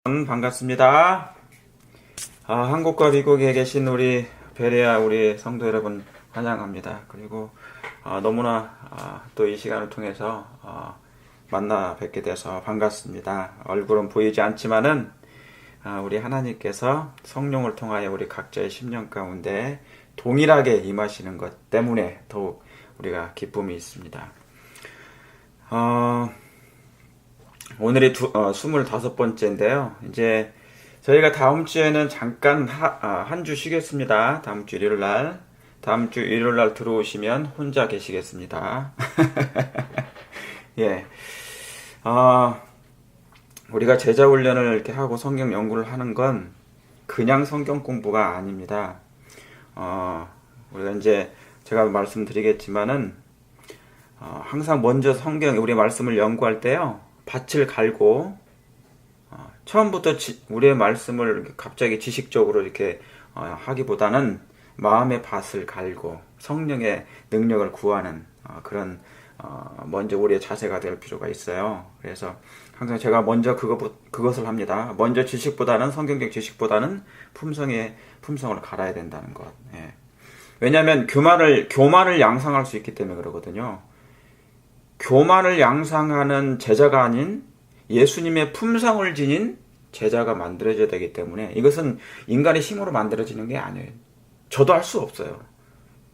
반갑습니다. 한국과 미국에 계신 우리 베레아 우리 성도 여러분 환영합니다. 그리고 너무나 또 이 시간을 통해서 만나 뵙게 돼서 반갑습니다. 얼굴은 보이지 않지만은 우리 하나님께서 성령을 통하여 우리 각자의 심령 가운데 동일하게 임하시는 것 때문에 더욱 우리가 기쁨이 있습니다. 오늘이 25번째인데요. 이제 저희가 다음 주에는 잠깐 한 주 쉬겠습니다. 다음 주 일요일 날 들어오시면 혼자 계시겠습니다. 예. 우리가 제자 훈련을 이렇게 하고 성경 연구를 하는 건 그냥 성경 공부가 아닙니다. 우리가 이제 제가 말씀드리겠지만은 항상 먼저 우리 말씀을 연구할 때요. 밭을 갈고 처음부터 우리의 말씀을 갑자기 지식적으로 이렇게 하기보다는 마음의 밭을 갈고 성령의 능력을 구하는 그런 먼저 우리의 자세가 될 필요가 있어요. 그래서 항상 제가 먼저 그것을 합니다. 먼저 지식보다는 성경적 지식보다는 품성을 갈아야 된다는 것. 예. 왜냐하면 교만을 양상할 수 있기 때문에 그러거든요. 교만을 양상하는 제자가 아닌 예수님의 품성을 지닌 제자가 만들어져야 되기 때문에 이것은 인간의 힘으로 만들어지는 게 아니에요. 저도 할 수 없어요.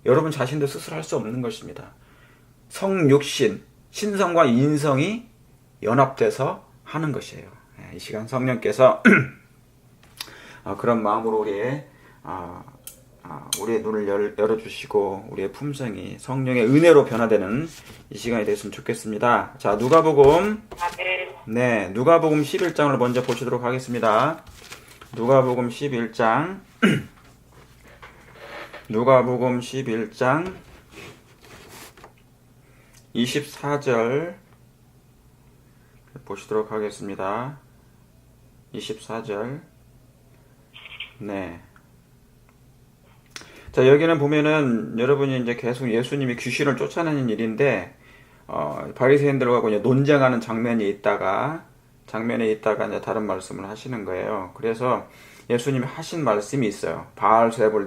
여러분 자신도 스스로 할 수 없는 것입니다. 성육신, 신성과 인성이 연합돼서 하는 것이에요. 이 시간 성령께서 그런 마음으로 우리의 눈을 열어주시고 우리의 품성이 성령의 은혜로 변화되는 이 시간이 됐으면 좋겠습니다. 자, 누가복음 11장을 먼저 보시도록 하겠습니다. 누가복음 11장 누가복음 11장 24절 보시도록 하겠습니다. 24절. 네. 자, 여기는 보면은 여러분이 이제 계속 예수님이 귀신을 쫓아내는 일인데 바리새인들하고 이제 논쟁하는 장면에 있다가 이제 다른 말씀을 하시는 거예요. 그래서 예수님이 하신 말씀이 있어요.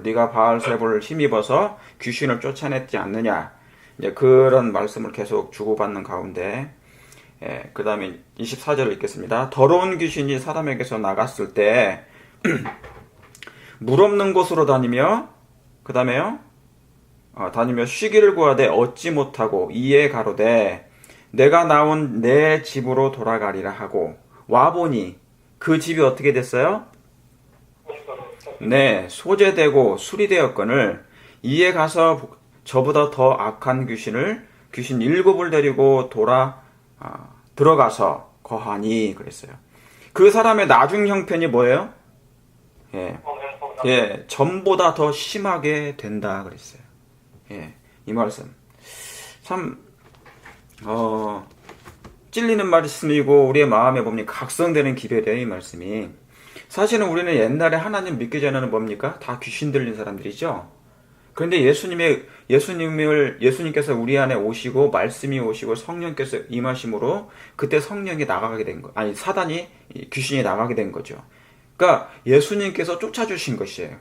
네가 바알세불을 힘입어서 귀신을 쫓아냈지 않느냐. 이제 그런 말씀을 계속 주고받는 가운데 그 다음에 24절을 읽겠습니다. 더러운 귀신이 사람에게서 나갔을 때 물 없는 곳으로 다니며 그 다음에요. 다니며 쉬기를 구하되 얻지 못하고 이에 가로되 내가 나온 내 집으로 돌아가리라 하고 와보니 그 집이 어떻게 됐어요? 네, 소재되고 수리되었거늘 이에 가서 저보다 더 악한 귀신 7을 데리고 들어가서 거하니 그랬어요. 그 사람의 나중 형편이 뭐예요? 전보다 더 심하게 된다 그랬어요. 이 말씀 참 찔리는 말씀이고 우리의 마음에 뭡니까 각성되는 기별이에요. 이 말씀이 사실은 우리는 옛날에 하나님 믿기 전에는 뭡니까 다 귀신 들린 사람들이죠. 그런데 예수님께서 우리 안에 오시고 말씀이 오시고 성령께서 임하심으로 그때 성령이 나가게 된 거, 귀신이 나가게 된 거죠. 그러니까 예수님께서 쫓아주신 것이에요.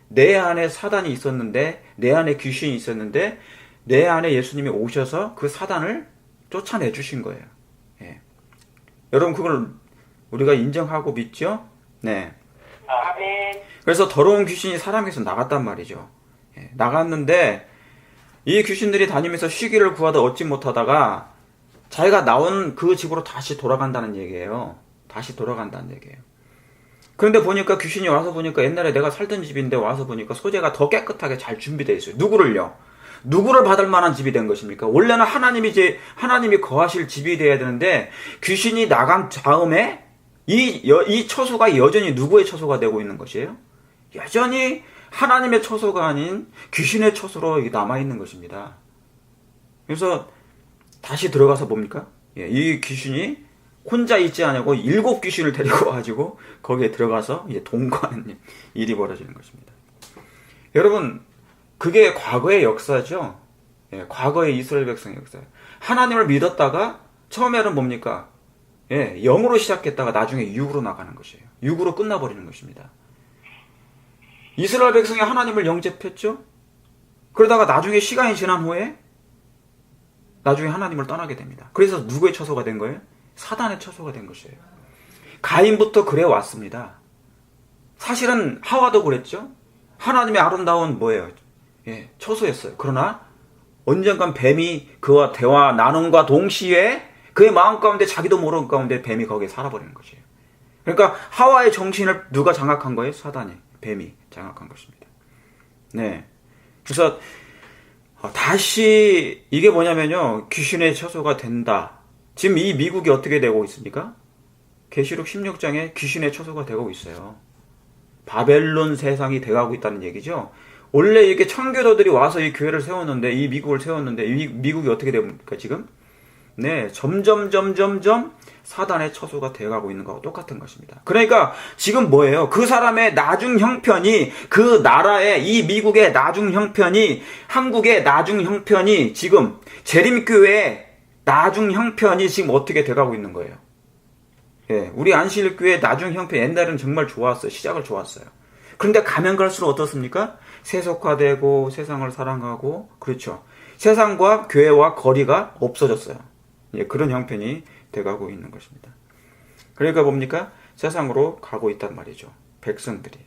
내 안에 사단이 있었는데, 내 안에 귀신이 있었는데, 내 안에 예수님이 오셔서 그 사단을 쫓아내 주신 거예요. 여러분 그걸 우리가 인정하고 믿죠? 네. 그래서 더러운 귀신이 사람에게서 나갔단 말이죠. 나갔는데 이 귀신들이 다니면서 쉬기를 구하다 얻지 못하다가 자기가 나온 그 집으로 다시 돌아간다는 얘기예요. 그런데 보니까 귀신이 와서 보니까 옛날에 내가 살던 집인데 와서 보니까 소재가 더 깨끗하게 잘 준비되어 있어요. 누구를 받을 만한 집이 된 것입니까? 원래는 하나님이 거하실 집이 되어야 되는데 귀신이 나간 다음에 이 처소가 여전히 누구의 처소가 되고 있는 것이에요? 여전히 하나님의 처소가 아닌 귀신의 처소로 남아있는 것입니다. 그래서 다시 들어가서 뭡니까? 이 귀신이 혼자 있지 않고 7 귀신을 데리고 와가지고 거기에 들어가서 동거하는 일이 벌어지는 것입니다. 여러분 그게 과거의 역사죠. 과거의 이스라엘 백성의 역사예요. 하나님을 믿었다가 처음에는 뭡니까? 예, 0으로 시작했다가 나중에 6으로 나가는 것이에요. 6으로 끝나버리는 것입니다. 이스라엘 백성이 하나님을 영접했죠? 그러다가 나중에 시간이 지난 후에 나중에 하나님을 떠나게 됩니다. 그래서 누구의 처소가 된 거예요? 사단의 처소가 된 것이에요. 가인부터 그래 왔습니다. 사실은 하와도 그랬죠? 하나님의 아름다운 뭐예요? 예, 처소였어요. 그러나 언젠간 뱀이 그와 대화 나눔과 동시에 그의 마음 가운데 자기도 모르는 가운데 뱀이 거기에 살아버리는 것이에요. 그러니까 하와의 정신을 누가 장악한 거예요? 사단이, 뱀이 장악한 것입니다. 네. 그래서 다시 이게 뭐냐면요, 귀신의 처소가 된다. 지금 이 미국이 어떻게 되고 있습니까? 계시록 16장에 귀신의 처소가 되고 있어요. 바벨론 세상이 돼가고 있다는 얘기죠. 원래 이렇게 청교도들이 와서 이 교회를 세웠는데, 이 미국을 세웠는데, 이 미국이 어떻게 됩니까 지금? 네, 점점 사단의 처소가 되어가고 있는 거하고 똑같은 것입니다. 그러니까 지금 뭐예요? 그 사람의 나중 형편이, 그 나라의, 이 미국의 나중 형편이, 한국의 나중 형편이 지금 재림교회의 나중 형편이 지금 어떻게 돼가고 있는 거예요? 예, 우리 안식일교회 나중 형편 옛날에는 정말 좋았어요. 시작을 좋았어요. 그런데 가면 갈수록 어떻습니까? 세속화되고 세상을 사랑하고, 그렇죠. 세상과 교회와 거리가 없어졌어요. 예, 그런 형편이 돼가고 있는 것입니다. 그러니까 뭡니까? 세상으로 가고 있단 말이죠. 백성들이.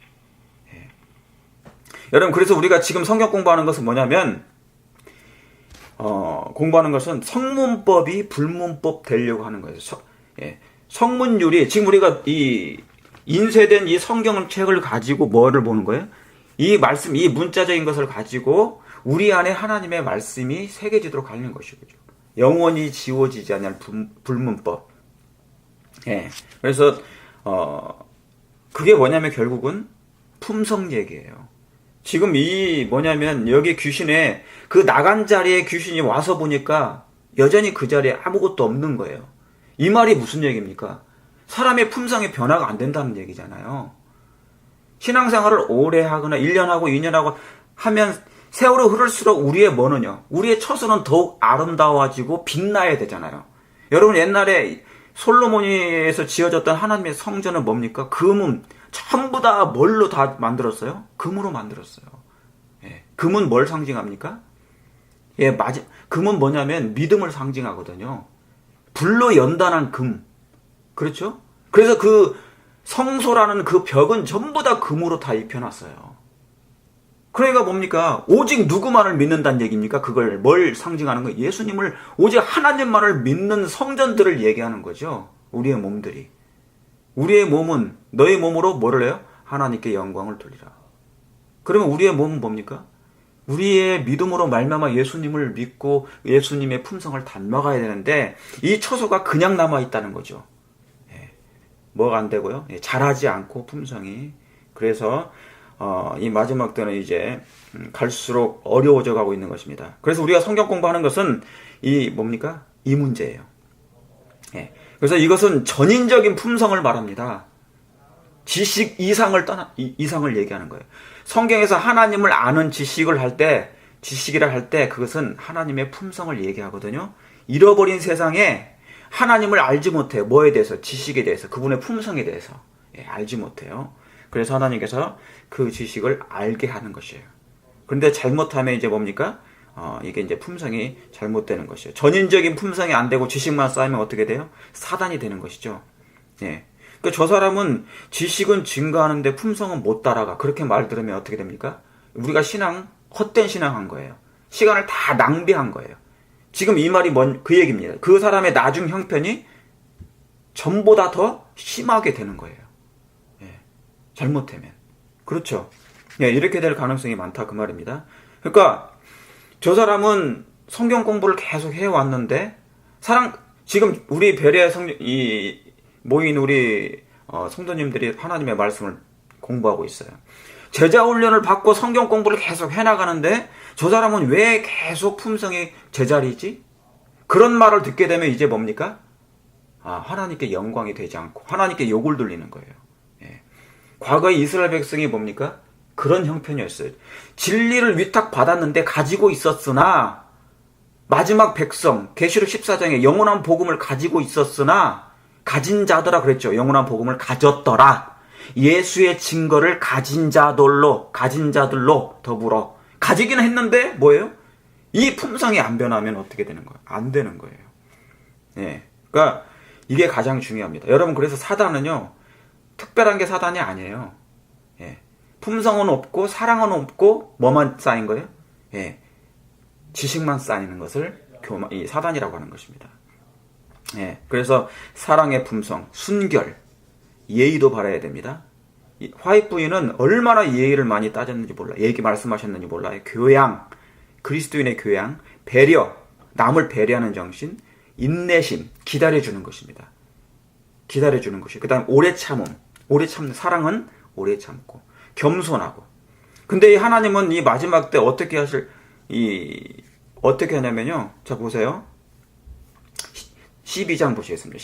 예. 여러분, 그래서 우리가 지금 성경 공부하는 것은 뭐냐면, 공부하는 것은 성문법이 불문법 되려고 하는 거예요. 예. 성문율이, 지금 우리가 이 인쇄된 이 성경책을 가지고 뭐를 보는 거예요? 이 말씀, 이 문자적인 것을 가지고 우리 안에 하나님의 말씀이 새겨지도록 하는 것이죠. 영원히 지워지지 않는 불문법. 예. 그래서, 그게 뭐냐면 결국은 품성 얘기예요. 지금 이 뭐냐면 여기 귀신에 그 나간 자리에 귀신이 와서 보니까 여전히 그 자리에 아무것도 없는 거예요. 이 말이 무슨 얘기입니까? 사람의 품성의 변화가 안 된다는 얘기잖아요. 신앙생활을 오래 하거나 1년 하고 2년 하고 하면 세월이 흐를수록 우리의 뭐느냐? 우리의 처소는 더욱 아름다워지고 빛나야 되잖아요. 여러분, 옛날에 솔로몬에서 지어졌던 하나님의 성전은 뭡니까? 금은 전부 다 뭘로 다 만들었어요? 금으로 만들었어요. 예. 금은 뭘 상징합니까? 예, 금은 뭐냐면 믿음을 상징하거든요. 불로 연단한 금. 그렇죠? 그래서 그 성소라는 그 벽은 전부 다 금으로 다 입혀놨어요. 그러니까 뭡니까? 오직 누구만을 믿는다는 얘기입니까? 그걸 뭘 상징하는 거예요? 예수님을, 오직 하나님만을 믿는 성전들을 얘기하는 거죠. 우리의 몸들이. 우리의 몸은 너의 몸으로 뭐를 해요? 하나님께 영광을 돌리라. 그러면 우리의 몸은 뭡니까? 우리의 믿음으로 말미암아 예수님을 믿고 예수님의 품성을 닮아가야 되는데 이 처소가 그냥 남아있다는 거죠. 예. 뭐가 안 되고요? 예. 자라지 않고 품성이. 그래서 이 마지막 때는 이제 갈수록 어려워져 가고 있는 것입니다. 그래서 우리가 성경 공부하는 것은 이 뭡니까? 이 문제예요. 예. 그래서 이것은 전인적인 품성을 말합니다. 지식 이상을 얘기하는 거예요. 성경에서 하나님을 아는 지식을 할 때, 지식이라 할 때 그것은 하나님의 품성을 얘기하거든요. 잃어버린 세상에 하나님을 알지 못해. 뭐에 대해서? 지식에 대해서. 그분의 품성에 대해서. 예, 알지 못해요. 그래서 하나님께서 그 지식을 알게 하는 것이에요. 그런데 잘못하면 이제 뭡니까? 이게 이제 품성이 잘못되는 것이에요. 전인적인 품성이 안 되고 지식만 쌓이면 어떻게 돼요? 사단이 되는 것이죠. 예. 그러니까 저 사람은 지식은 증가하는데 품성은 못 따라가. 그렇게 말 들으면 어떻게 됩니까? 우리가 헛된 신앙한 거예요. 시간을 다 낭비한 거예요. 지금 이 말이 그 얘기입니다. 그 사람의 나중 형편이 전보다 더 심하게 되는 거예요. 예. 잘못되면. 그렇죠. 예, 이렇게 될 가능성이 많다 그 말입니다. 그러니까 저 사람은 성경 공부를 계속 해왔는데 지금 우리 베레아 모인 우리 성도님들이 하나님의 말씀을 공부하고 있어요. 제자 훈련을 받고 성경 공부를 계속 해나가는데 저 사람은 왜 계속 품성이 제자리지? 그런 말을 듣게 되면 이제 뭡니까? 하나님께 영광이 되지 않고 하나님께 욕을 돌리는 거예요. 예. 과거의 이스라엘 백성이 뭡니까? 그런 형편이었어요. 진리를 위탁받았는데 가지고 있었으나 마지막 백성 계시록 14장에 영원한 복음을 가지고 있었으나 가진 자더라 그랬죠. 영원한 복음을 가졌더라. 예수의 증거를 가진 자들로 더불어 가지기는 했는데 뭐예요? 이 품성이 안 변하면 어떻게 되는 거예요? 안 되는 거예요. 예. 그러니까 이게 가장 중요합니다. 여러분, 그래서 사단은요, 특별한 게 사단이 아니에요. 예. 품성은 없고 사랑은 없고 뭐만 쌓인 거예요? 예. 지식만 쌓이는 것을 이 사단이라고 하는 것입니다. 예. 그래서 사랑의 품성, 순결, 예의도 바라야 됩니다. 화이트 부인은 얼마나 예의를 많이 따졌는지 몰라. 얘기 말씀하셨는지 몰라요. 교양, 그리스도인의 교양, 배려, 남을 배려하는 정신, 인내심, 기다려주는 것입니다. 기다려주는 것이. 그 다음 오래 참음. 오래 참는 사랑은 오래 참고 겸손하고. 근데 이 하나님은 이 마지막 때 어떻게 어떻게 하냐면요. 자, 보세요. 12장 보시겠습니다.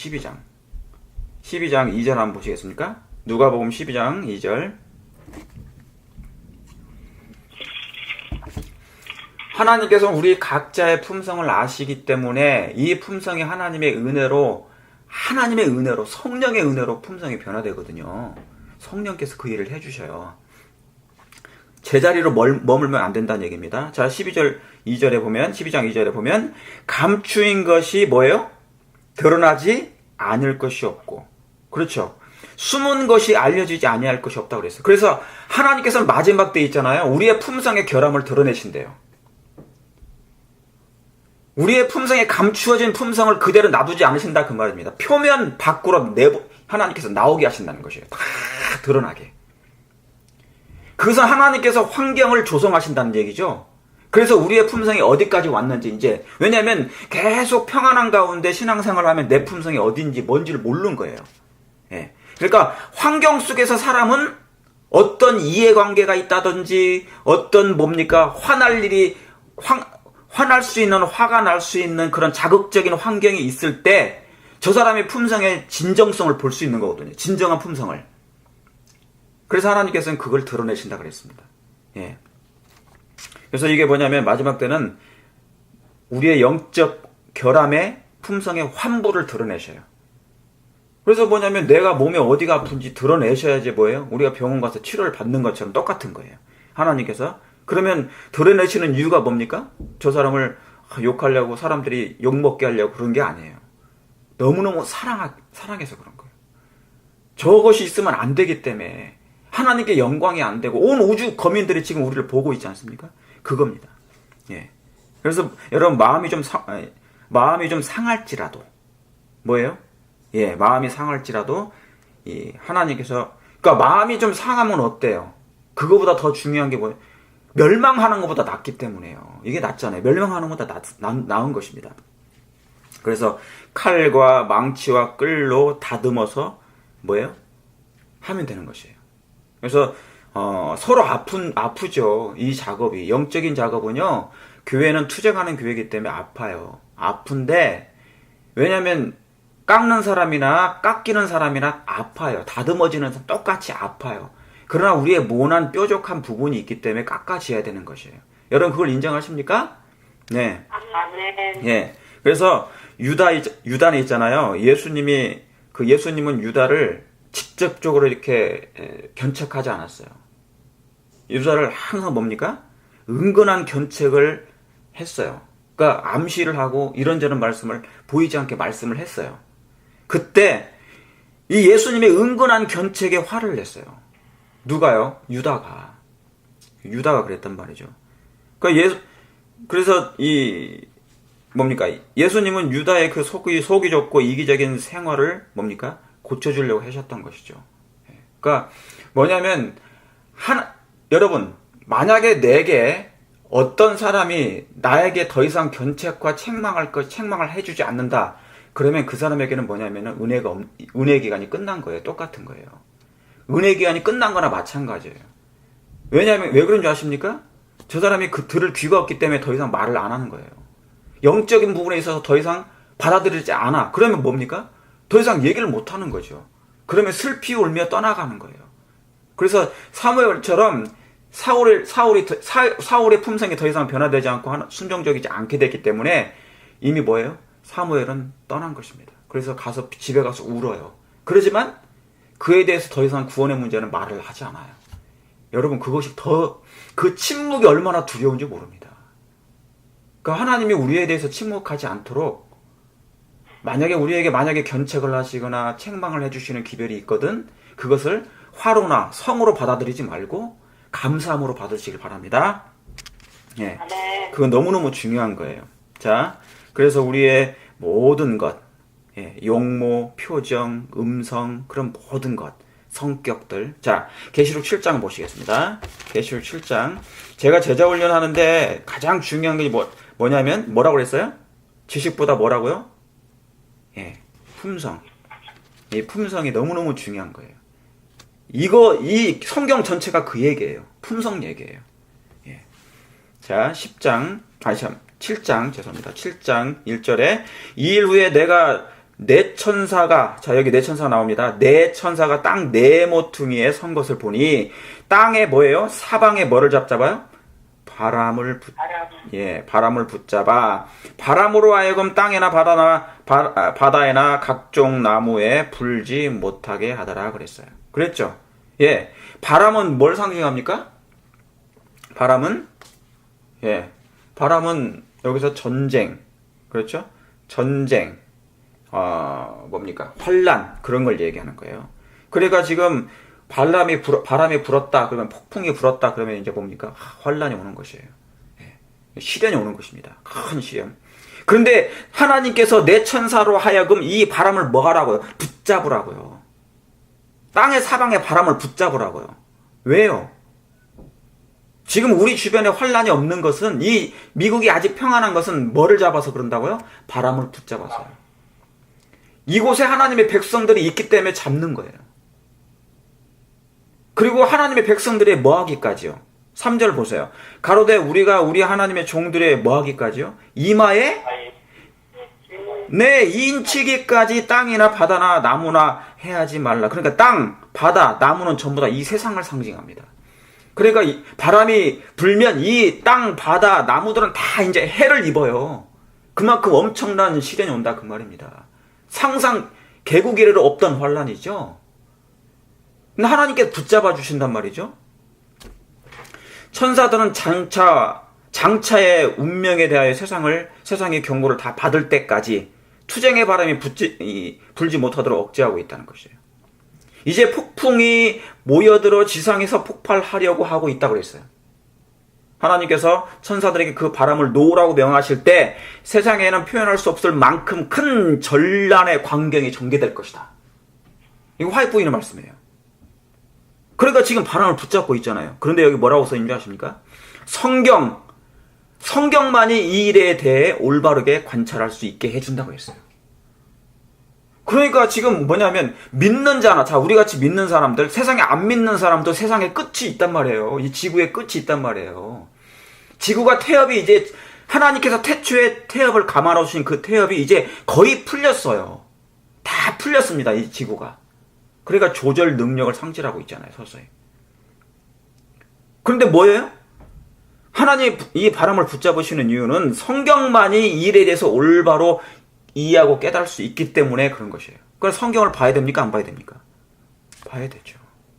12장 2절 한번 보시겠습니까? 누가복음 12장 2절. 하나님께서 우리 각자의 품성을 아시기 때문에 이 품성이 하나님의 은혜로 성령의 은혜로 품성이 변화되거든요. 성령께서 그 일을 해주셔요. 제자리로 머물면 안 된다는 얘기입니다. 자, 12장 2절에 보면 감추인 것이 뭐예요? 드러나지 않을 것이 없고. 그렇죠. 숨은 것이 알려지지 아니할 것이 없다고 그랬어요. 그래서 하나님께서는 마지막 때 있잖아요. 우리의 품성의 결함을 드러내신대요. 우리의 품성에 감추어진 품성을 그대로 놔두지 않으신다 그 말입니다. 표면 밖으로 하나님께서 나오게 하신다는 것이에요. 다 드러나게. 그래서 하나님께서 환경을 조성하신다는 얘기죠. 그래서 우리의 품성이 어디까지 왔는지 이제, 왜냐하면 계속 평안한 가운데 신앙생활을 하면 내 품성이 어딘지 뭔지를 모르는 거예요. 예. 그러니까 환경 속에서 사람은 어떤 이해관계가 있다든지 어떤 화날 수 있는, 화가 날 수 있는 그런 자극적인 환경이 있을 때 저 사람의 품성의 진정성을 볼 수 있는 거거든요. 진정한 품성을. 그래서 하나님께서는 그걸 드러내신다 그랬습니다. 예. 그래서 이게 뭐냐면 마지막 때는 우리의 영적 결함의 품성의 환부를 드러내셔요. 그래서 뭐냐면 내가 몸에 어디가 아픈지 드러내셔야지 뭐예요? 우리가 병원 가서 치료를 받는 것처럼 똑같은 거예요. 하나님께서. 그러면 드러내시는 이유가 뭡니까? 저 사람을 욕하려고, 사람들이 욕먹게 하려고 그런 게 아니에요. 너무너무 사랑해서 그런 거예요. 저것이 있으면 안 되기 때문에 하나님께 영광이 안 되고 온 우주 거민들이 지금 우리를 보고 있지 않습니까? 그겁니다. 예. 그래서 여러분 마음이 좀 상할지라도 뭐예요? 예, 마음이 상할지라도 하나님께서, 그러니까 마음이 좀 상하면 어때요? 그거보다 더 중요한 게 뭐예요? 멸망하는 것보다 낫기 때문에요. 이게 낫잖아요. 멸망하는 것보다 나은 것입니다. 그래서 칼과 망치와 끌로 다듬어서 뭐예요? 하면 되는 것이에요. 그래서 서로 아프죠. 이 작업이. 영적인 작업은요, 교회는 투쟁하는 교회이기 때문에 아파요. 아픈데 왜냐하면 깎는 사람이나 깎이는 사람이나 아파요. 다듬어지는 사람 똑같이 아파요. 그러나 우리의 모난 뾰족한 부분이 있기 때문에 깎아져야 되는 것이에요. 여러분 그걸 인정하십니까? 네. 예. 그래서 유다는 있잖아요. 예수님은 유다를 직접적으로 이렇게 견책하지 않았어요. 유다를 항상 뭡니까? 은근한 견책을 했어요. 그러니까 암시를 하고 이런저런 말씀을 보이지 않게 말씀을 했어요. 그때 이 예수님의 은근한 견책에 화를 냈어요. 누가요? 유다가 그랬단 말이죠. 그러니까 그래서 예수님은 유다의 그 속이 좁고 이기적인 생활을 고쳐주려고 하셨던 것이죠. 그러니까 뭐냐면 여러분, 만약에 내게 어떤 사람이 나에게 더 이상 견책과 책망을 해주지 않는다. 그러면 그 사람에게는 뭐냐면은 은혜 기간이 끝난 거예요. 똑같은 거예요. 은혜 기간이 끝난 거나 마찬가지예요. 왜냐하면 왜 그런 줄 아십니까? 저 사람이 들을 귀가 없기 때문에 더 이상 말을 안 하는 거예요. 영적인 부분에 있어서 더 이상 받아들이지 않아. 그러면 뭡니까? 더 이상 얘기를 못 하는 거죠. 그러면 슬피 울며 떠나가는 거예요. 그래서 사무엘처럼 사울의 품성이 더 이상 변화되지 않고 순종적이지 않게 됐기 때문에 이미 뭐예요? 사무엘은 떠난 것입니다. 그래서 집에 가서 울어요. 그러지만 그에 대해서 더 이상 구원의 문제는 말을 하지 않아요. 여러분, 그 침묵이 얼마나 두려운지 모릅니다. 그러니까 하나님이 우리에 대해서 침묵하지 않도록 우리에게 만약에 견책을 하시거나 책망을 해주시는 기별이 있거든, 그것을 화로나 성으로 받아들이지 말고 감사함으로 받으시길 바랍니다. 예, 그건 너무너무 중요한 거예요. 자, 그래서 우리의 모든 것, 용모, 표정, 음성, 그런 모든 것, 성격들. 자, 계시록 7장 보시겠습니다. 계시록 7장. 제가 제자 훈련하는데 가장 중요한 게 뭐냐면 뭐라고 그랬어요? 지식보다 뭐라고요? 품성. 이 품성이 너무너무 중요한 거예요. 이 성경 전체가 그 얘기예요. 품성 얘기예요. 자, 7장, 죄송합니다. 7장 1절에 이 일 후에 내가 네 천사가, 자, 여기 네 천사가 나옵니다. 네 천사가 땅 네 모퉁이에 선 것을 보니 땅에 뭐예요? 사방에 뭐를 잡잡아요? 바람을 붙잡아 바람으로 하여금 땅에나 바다에나 각종 나무에 불지 못하게 하더라 그랬어요. 그랬죠? 바람은 뭘 상징합니까? 바람은 여기서 전쟁, 그렇죠? 전쟁, 환란, 그런 걸 얘기하는 거예요. 그러니까 지금 바람이 불었다, 그러면 폭풍이 불었다, 그러면 이제 뭡니까? 환란이 오는 것이에요. 시련이 오는 것입니다. 큰 시련. 그런데 하나님께서 내 천사로 하여금 이 바람을 뭐 하라고요? 붙잡으라고요. 땅의 사방에 바람을 붙잡으라고요. 왜요? 지금 우리 주변에 환란이 없는 것은, 이 미국이 아직 평안한 것은 뭐를 잡아서 그런다고요? 바람을 붙잡아서요. 이곳에 하나님의 백성들이 있기 때문에 잡는 거예요. 그리고 하나님의 백성들의 뭐하기까지요? 3절 보세요. 가로되 우리가 우리 하나님의 종들의 뭐하기까지요? 이마에 인치기까지 땅이나 바다나 나무나 해하지 말라. 그러니까 땅, 바다, 나무는 전부 다 이 세상을 상징합니다. 그러니까 바람이 불면 이 땅, 바다, 나무들은 다 이제 해를 입어요. 그만큼 엄청난 시련이 온다 그 말입니다. 상상 개국 이래로 없던 환란이죠. 근데 하나님께 붙잡아 주신단 말이죠. 천사들은 장차의 운명에 대하여 세상의 경고를 다 받을 때까지 투쟁의 바람이 불지 못하도록 억제하고 있다는 것이에요. 이제 폭풍이 모여들어 지상에서 폭발하려고 하고 있다고 그랬어요. 하나님께서 천사들에게 그 바람을 놓으라고 명하실 때 세상에는 표현할 수 없을 만큼 큰 전란의 광경이 전개될 것이다. 이거 화해 부인의 말씀이에요. 그러니까 지금 바람을 붙잡고 있잖아요. 그런데 여기 뭐라고 써있는지 아십니까? 성경만이 이 일에 대해 올바르게 관찰할 수 있게 해준다고 했어요. 그러니까 지금 뭐냐면 믿는 자나, 자, 우리 같이 믿는 사람들, 세상에 안 믿는 사람도 세상에 끝이 있단 말이에요. 이 지구에 끝이 있단 말이에요. 지구가 이제 하나님께서 태초에 태엽을 감아놓으신 그 태엽이 이제 거의 풀렸어요. 다 풀렸습니다. 이 지구가. 그러니까 조절 능력을 상실하고 있잖아요. 서서히. 그런데 뭐예요? 하나님 이 바람을 붙잡으시는 이유는 성경만이 이 일에 대해서 올바로 이해하고 깨달을 수 있기 때문에 그런 것이에요. 그래서 성경을 봐야 됩니까? 안 봐야 됩니까? 봐야 되죠.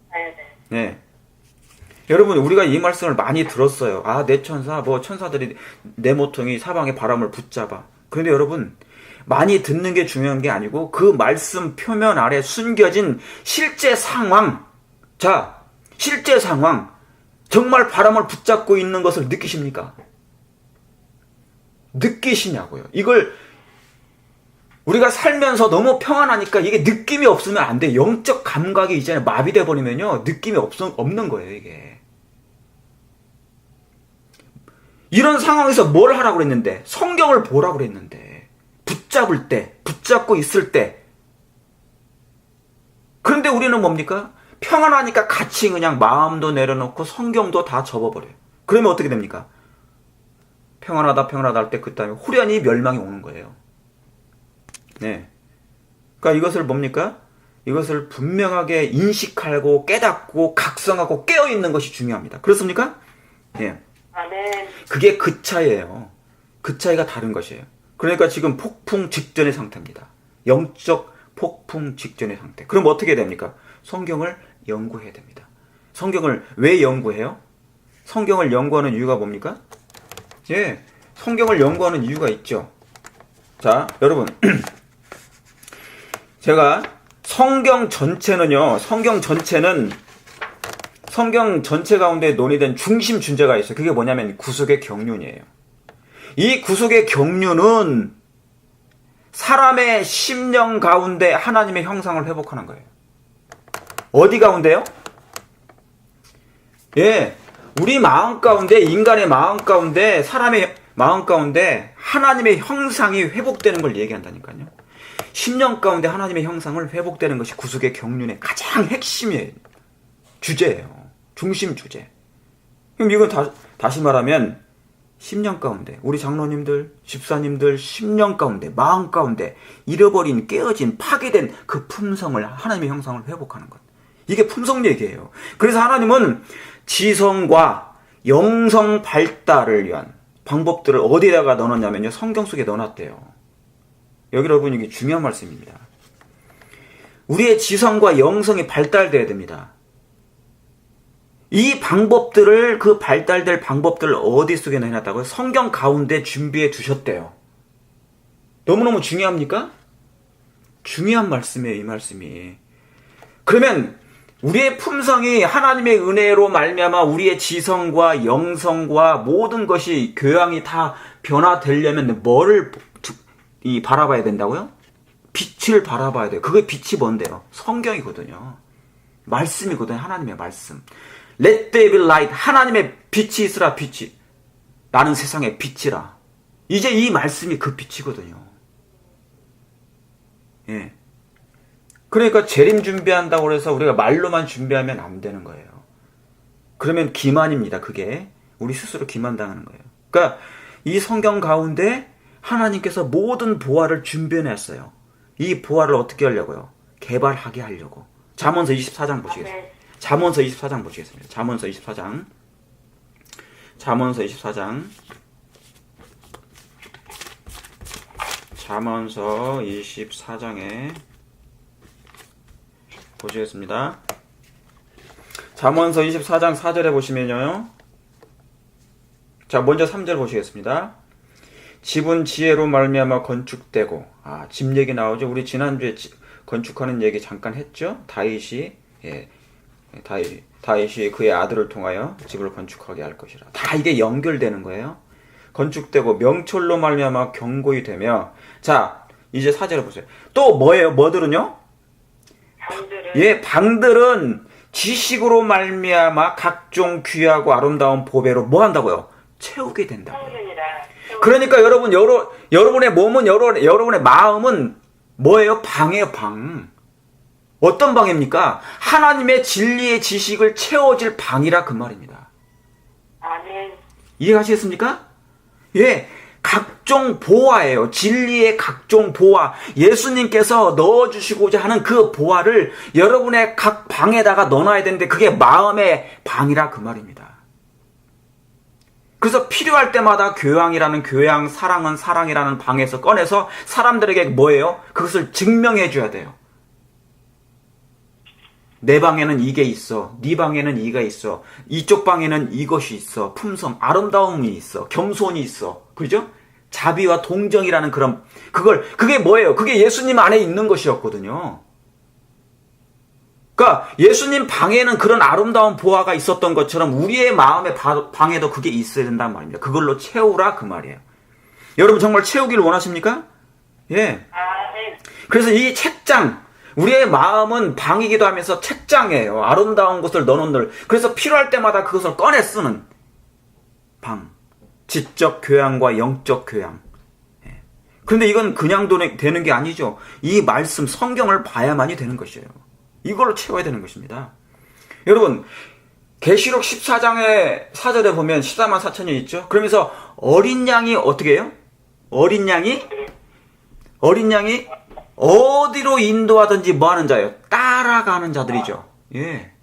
봐야 돼. 네. 여러분, 우리가 이 말씀을 많이 들었어요. 내 천사, 천사들이 내 모퉁이 사방에 바람을 붙잡아. 그런데 여러분, 많이 듣는 게 중요한 게 아니고 그 말씀 표면 아래 숨겨진 실제 상황, 실제 상황, 정말 바람을 붙잡고 있는 것을 느끼십니까? 느끼시냐고요. 이걸 우리가 살면서 너무 평안하니까 이게 느낌이 없으면 안 돼. 영적 감각이 이제 마비돼 버리면요, 느낌이 없는 거예요. 이게 이런 상황에서 뭘 하라고 그랬는데, 성경을 보라고 그랬는데, 붙잡고 있을 때. 그런데 우리는 뭡니까? 평안하니까 같이 그냥 마음도 내려놓고 성경도 다 접어버려요. 그러면 어떻게 됩니까? 평안하다 할 때 그 다음에 후련히 멸망이 오는 거예요. 네. 그러니까 이것을 뭡니까? 이것을 분명하게 인식하고 깨닫고 각성하고 깨어있는 것이 중요합니다. 그렇습니까? 예. 아멘. 그게 그 차이예요. 그 차이가 다른 것이에요. 그러니까 지금 폭풍 직전의 상태입니다. 영적 폭풍 직전의 상태. 그럼 어떻게 됩니까? 성경을 연구해야 됩니다. 성경을 왜 연구해요? 성경을 연구하는 이유가 뭡니까? 예, 성경을 연구하는 이유가 있죠. 자, 여러분. 제가 성경 전체는 성경 전체 가운데 논의된 중심 주제가 있어요. 그게 뭐냐면 구속의 경륜이에요. 이 구속의 경륜은 사람의 심령 가운데 하나님의 형상을 회복하는 거예요. 어디 가운데요? 예, 우리 마음 가운데, 인간의 마음 가운데, 사람의 마음 가운데 하나님의 형상이 회복되는 걸 얘기한다니까요. 심령 가운데 하나님의 형상을 회복되는 것이 구속의 경륜의 가장 핵심의 주제예요. 중심 주제. 그럼 이건 다시 말하면 심령 가운데, 우리 장로님들, 집사님들 심령 가운데, 마음 가운데 잃어버린, 깨어진, 파괴된 그 품성을, 하나님의 형상을 회복하는 것. 이게 품성 얘기예요. 그래서 하나님은 지성과 영성 발달을 위한 방법들을 어디다가 넣어놨냐면요, 성경 속에 넣어놨대요. 여기 여러분, 이게 중요한 말씀입니다. 우리의 지성과 영성이 발달돼야 됩니다. 이 방법들을, 그 발달될 방법들을 어디 속에 넣어놨다고요? 성경 가운데 준비해 두셨대요. 너무너무 중요합니까? 중요한 말씀이에요, 이 말씀이. 그러면 우리의 품성이 하나님의 은혜로 말미암아 우리의 지성과 영성과 모든 것이 교양이 다 변화되려면 뭐를 바라봐야 된다고요? 빛을 바라봐야 돼요. 그게 빛이 뭔데요? 성경이거든요. 말씀이거든요. 하나님의 말씀. Let there be light. 하나님의 빛이 있으라, 빛이. 나는 세상의 빛이라. 이제 이 말씀이 그 빛이거든요. 예. 그러니까 재림 준비한다고 해서 우리가 말로만 준비하면 안 되는 거예요. 그러면 기만입니다. 그게 우리 스스로 기만당하는 거예요. 그러니까 이 성경 가운데 하나님께서 모든 보화를 준비해놨어요. 이 보화를 어떻게 하려고요? 개발하게 하려고. 잠언서 24장 보시겠습니다. 잠언서 24장 보시겠습니다. 잠언서 24장. 잠언서 24장. 잠언서 24장에 보시겠습니다. 잠언서 24장 4절에 보시면요. 자, 먼저 3절 보시겠습니다. 집은 지혜로 말미암아 건축되고, 집 얘기 나오죠. 우리 지난주에 건축하는 얘기 잠깐 했죠. 다윗이 그의 아들을 통하여 집을 건축하게 할 것이라. 다 이게 연결되는 거예요. 건축되고 명철로 말미암아 견고히 되며. 자, 이제 4절을 보세요. 또 뭐예요? 뭐들은요? 방들은 지식으로 말미암아 각종 귀하고 아름다운 보배로 뭐 한다고요? 채우게 된다고요. 그러니까 여러분, 여러분의 몸은, 여러분의 마음은 뭐예요? 방이에요, 방. 어떤 방입니까? 하나님의 진리의 지식을 채워질 방이라 그 말입니다. 아멘. 이해하시겠습니까? 예. 각종 보화예요. 진리의 각종 보화. 예수님께서 넣어주시고자 하는 그 보화를 여러분의 각 방에다가 넣어놔야 되는데 그게 마음의 방이라 그 말입니다. 그래서 필요할 때마다 교양이라는 교양, 사랑은 사랑이라는 방에서 꺼내서 사람들에게 뭐예요? 그것을 증명해 줘야 돼요. 내 방에는 이게 있어. 네 방에는 이가 있어. 이쪽 방에는 이것이 있어. 품성, 아름다움이 있어. 겸손이 있어. 그죠? 자비와 동정이라는 그게 뭐예요? 그게 예수님 안에 있는 것이었거든요. 그러니까 예수님 방에는 그런 아름다운 보화가 있었던 것처럼 우리의 마음의 방에도 그게 있어야 된다는 말입니다. 그걸로 채우라 그 말이에요. 여러분 정말 채우기를 원하십니까? 예. 그래서 이 책장, 우리의 마음은 방이기도 하면서 책장이에요. 아름다운 것을 넣어놓는. 그래서 필요할 때마다 그것을 꺼내 쓰는 방. 지적 교양과 영적 교양. 예. 그런데 이건 그냥 되는 게 아니죠. 이 말씀, 성경을 봐야만이 되는 것이에요. 이걸로 채워야 되는 것입니다. 여러분, 계시록 14장의 4절에 보면 14만 4천이 있죠. 그러면서 어린 양이 어떻게 해요? 어린 양이 어디로 인도하든지 뭐 하는 자예요? 따라가는 자들이죠. 예.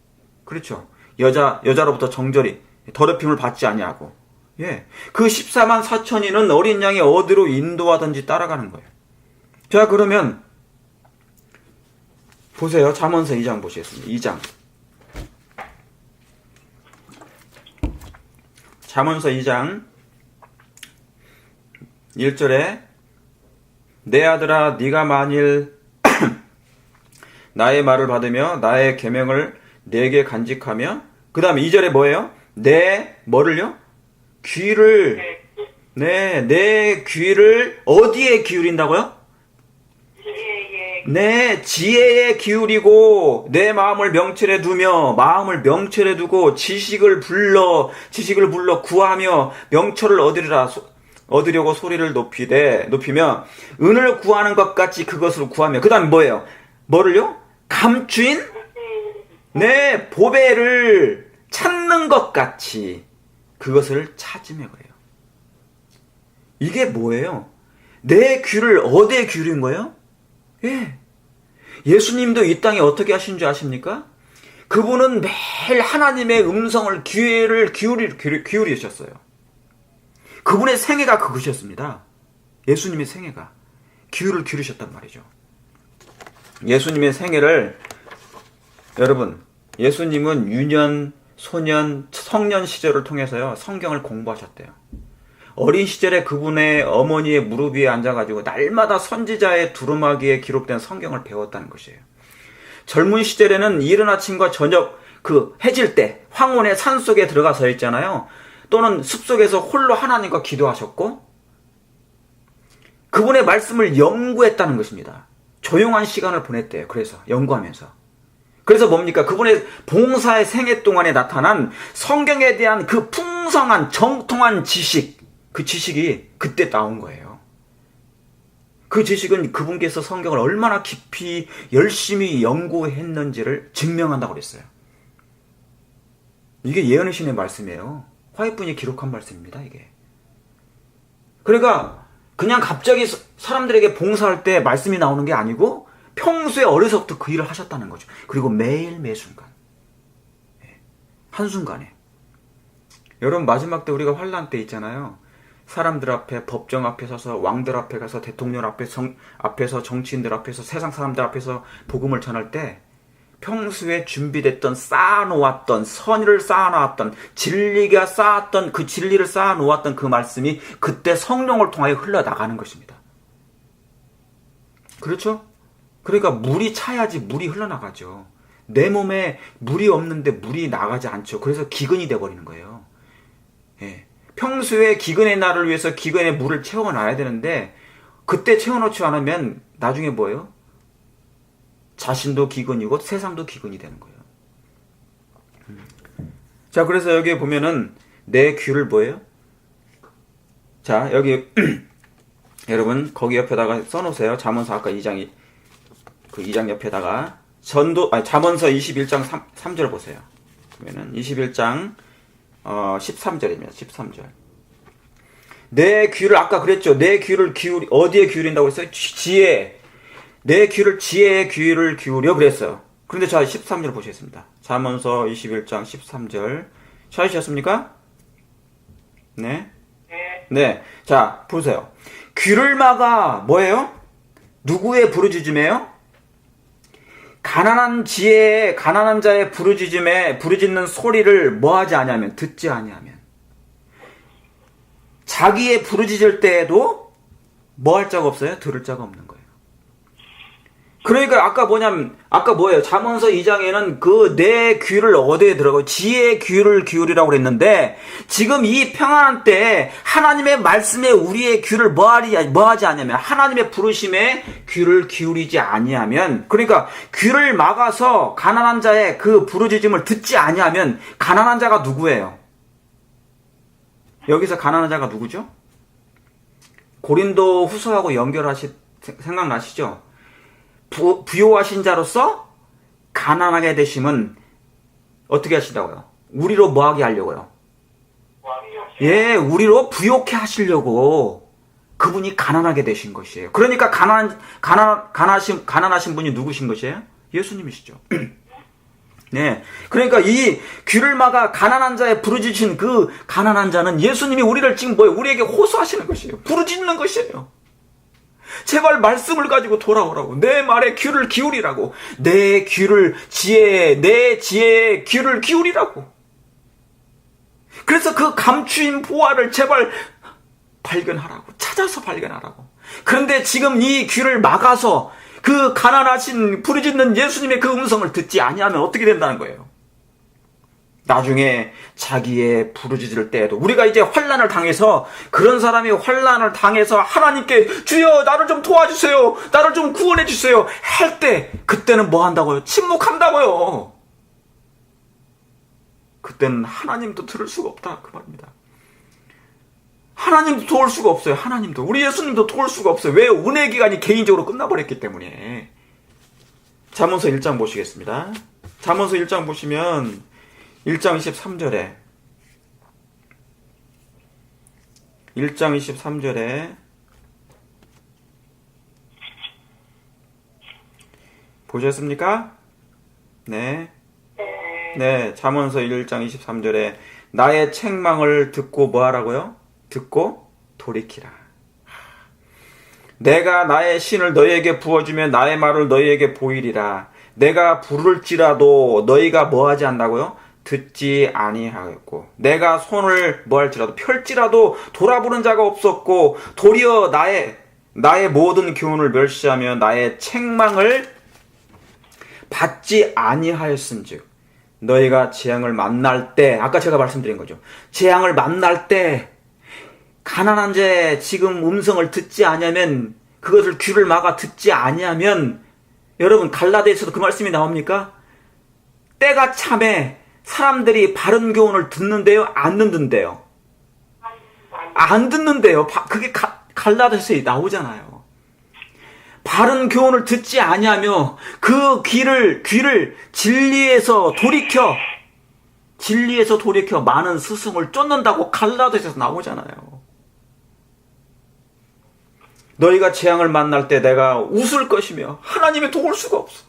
그렇죠. 여자로부터 정절히 더럽힘을 받지 아니하고. 예. 그 14만 4천이는 어린 양이 어디로 인도하든지 따라가는 거예요. 자, 그러면 보세요. 잠언서 2장 보시겠습니다. 2장. 잠언서 2장 1절에 내 아들아 네가 만일 나의 말을 받으며 나의 계명을 내게 간직하며 그 다음에 2절에 뭐예요? 내 뭐를요? 귀를 내 귀를 어디에 기울인다고요? 내 지혜에 기울이고 내 마음을 명철에 두며 마음을 명철에 두고 지식을 불러 구하며 명철을 얻으려고 소리를 높이며 은을 구하는 것 같이 그것을 구하며 그 다음에 뭐예요? 뭐를요? 감추인 내 보배를 찾는 것 같이 그것을 찾으며 그래요. 이게 뭐예요? 내 귀를 어디에 기울인 거예요? 예. 예수님도 이 땅에 어떻게 하신 줄 아십니까? 그분은 매일 하나님의 음성을 귀를 기울이셨어요. 그분의 생애가 그것이었습니다. 예수님의 생애가 귀를 기울이셨단 말이죠. 예수님의 생애를 여러분, 예수님은 유년, 소년, 성년 시절을 통해서요 성경을 공부하셨대요. 어린 시절에 그분의 어머니의 무릎 위에 앉아가지고 날마다 선지자의 두루마기에 기록된 성경을 배웠다는 것이에요. 젊은 시절에는 이른 아침과 저녁 해질 때 황혼의 산속에 들어가서 있잖아요. 또는 숲속에서 홀로 하나님과 기도하셨고 그분의 말씀을 연구했다는 것입니다. 조용한 시간을 보냈대요. 그래서 연구하면서. 그래서 뭡니까? 그분의 봉사의 생애 동안에 나타난 성경에 대한 그 풍성한 정통한 지식, 그 지식이 그때 나온 거예요. 그 지식은 그분께서 성경을 얼마나 깊이 열심히 연구했는지를 증명한다고 그랬어요. 이게 예언의 신의 말씀이에요. 화이트분이 기록한 말씀입니다. 이게. 그러니까 그냥 갑자기 사람들에게 봉사할 때 말씀이 나오는 게 아니고 평소에 어려서부터 그 일을 하셨다는 거죠. 그리고 매일 매순간 한순간에. 여러분 마지막 때 우리가 환난 때 있잖아요. 사람들 앞에 법정 앞에 서서 왕들 앞에 가서 대통령 앞에서 정치인들 앞에서 세상 사람들 앞에서 복음을 전할 때 평소에 준비됐던 쌓아놓았던 선의를 쌓아놓았던 진리가 쌓았던 그 진리를 쌓아놓았던 그 말씀이 그때 성령을 통하여 흘러나가는 것입니다. 그렇죠? 그러니까 물이 차야지 물이 흘러나가죠. 내 몸에 물이 없는데 물이 나가지 않죠. 그래서 기근이 돼버리는 거예요. 예. 평소에 기근의 날을 위해서 기근의 물을 채워놔야 되는데 그때 채워놓지 않으면 나중에 뭐예요? 자신도 기근이고 세상도 기근이 되는 거예요. 자, 그래서 여기 보면은 내 귀를 뭐예요? 자, 여기 여러분 거기 옆에다가 써놓으세요. 잠언서 아까 2장 그 2장 옆에다가 잠언서 21장 3절 보세요. 그러면은 21장 13절입니다. 13절. 내 귀를 아까 그랬죠. 내 귀를 어디에 기울인다고 했어요? 지혜. 내 귀를 지혜의 귀를 기울여 그랬어요. 그런데 자 13절 보시겠습니다. 잠언서 21장 13절 찾으셨습니까? 네. 네. 자 보세요. 귀를 막아 뭐예요? 누구의 부르짖음이에요? 가난한 자의 부르짖는 소리를 뭐하지 아니하면 듣지 아니하면 자기의 부르짖을 때에도 뭐 할 자가 없어요? 들을 자가 없는 거예요. 그러니까 아까 뭐예요? 잠언서 2장에는 그 내 귀를 어디에 들어가고 지혜의 귀를 기울이라고 그랬는데 지금 이 평안한 때에 하나님의 말씀에 우리의 귀를 뭐하지 아니하면 하나님의 부르심에 귀를 기울이지 아니하면 그러니까 귀를 막아서 가난한 자의 그 부르짖음을 듣지 아니하면 가난한 자가 누구예요? 여기서 가난한 자가 누구죠? 고린도 후서하고 생각나시죠? 부요하신 자로서 가난하게 되심은 어떻게 하신다고요? 우리로 뭐하게 하려고요? 예, 우리로 부요케 하시려고 그분이 가난하게 되신 것이에요. 그러니까 가난하신 분이 누구신 것이에요? 예수님이시죠. 네. 그러니까 이 귀를 막아 가난한 자의 부르짖으신 그 가난한 자는 예수님이 우리를 지금 우리에게 호소하시는 것이에요. 부르짖는 것이에요. 제발 말씀을 가지고 돌아오라고. 내 말에 귀를 기울이라고. 내 지혜에 귀를 기울이라고. 그래서 그 감추인 보화를 제발 발견하라고. 찾아서 발견하라고. 그런데 지금 이 귀를 막아서 그 가난하신 부르짖는 예수님의 그 음성을 듣지 아니하면 어떻게 된다는 거예요? 나중에 자기의 부르짖을 때에도 우리가 이제 환난을 당해서 그런 사람이 환난을 당해서 하나님께 주여 나를 좀 도와주세요. 나를 좀 구원해 주세요. 할 때 그때는 뭐 한다고요? 침묵한다고요. 그때는 하나님도 들을 수가 없다 그 말입니다. 하나님도 도울 수가 없어요. 하나님도. 우리 예수님도 도울 수가 없어요. 왜? 은혜 기간이 개인적으로 끝나버렸기 때문에. 잠언서 1장 보시겠습니다. 잠언서 1장 보시면 1장 23절에 1장 23절에 보셨습니까? 네. 네, 잠언서 1장 23절에 나의 책망을 듣고 뭐 하라고요? 듣고 돌이키라. 내가 나의 신을 너희에게 부어주면 나의 말을 너희에게 보이리라. 내가 부를지라도 너희가 뭐 하지 않나고요? 듣지 아니하겠고 내가 손을 뭐 할지라도 펼지라도 돌아보는 자가 없었고 도리어 나의 모든 교훈을 멸시하며 나의 책망을 받지 아니하였은즉 너희가 재앙을 만날 때 아까 제가 말씀드린 거죠. 재앙을 만날 때 가난한 자 지금 음성을 듣지 아니하면 그것을 귀를 막아 듣지 아니하면 여러분 갈라디아서도 그 말씀이 나옵니까? 때가 참에 사람들이 바른 교훈을 듣는데요? 안 듣는데요? 안 듣는데요. 그게 갈라디아서에 나오잖아요. 바른 교훈을 듣지 아니하며 그 귀를 진리에서 돌이켜 많은 스승을 쫓는다고 갈라디아서에서 나오잖아요. 너희가 재앙을 만날 때 내가 웃을 것이며 하나님이 도울 수가 없어.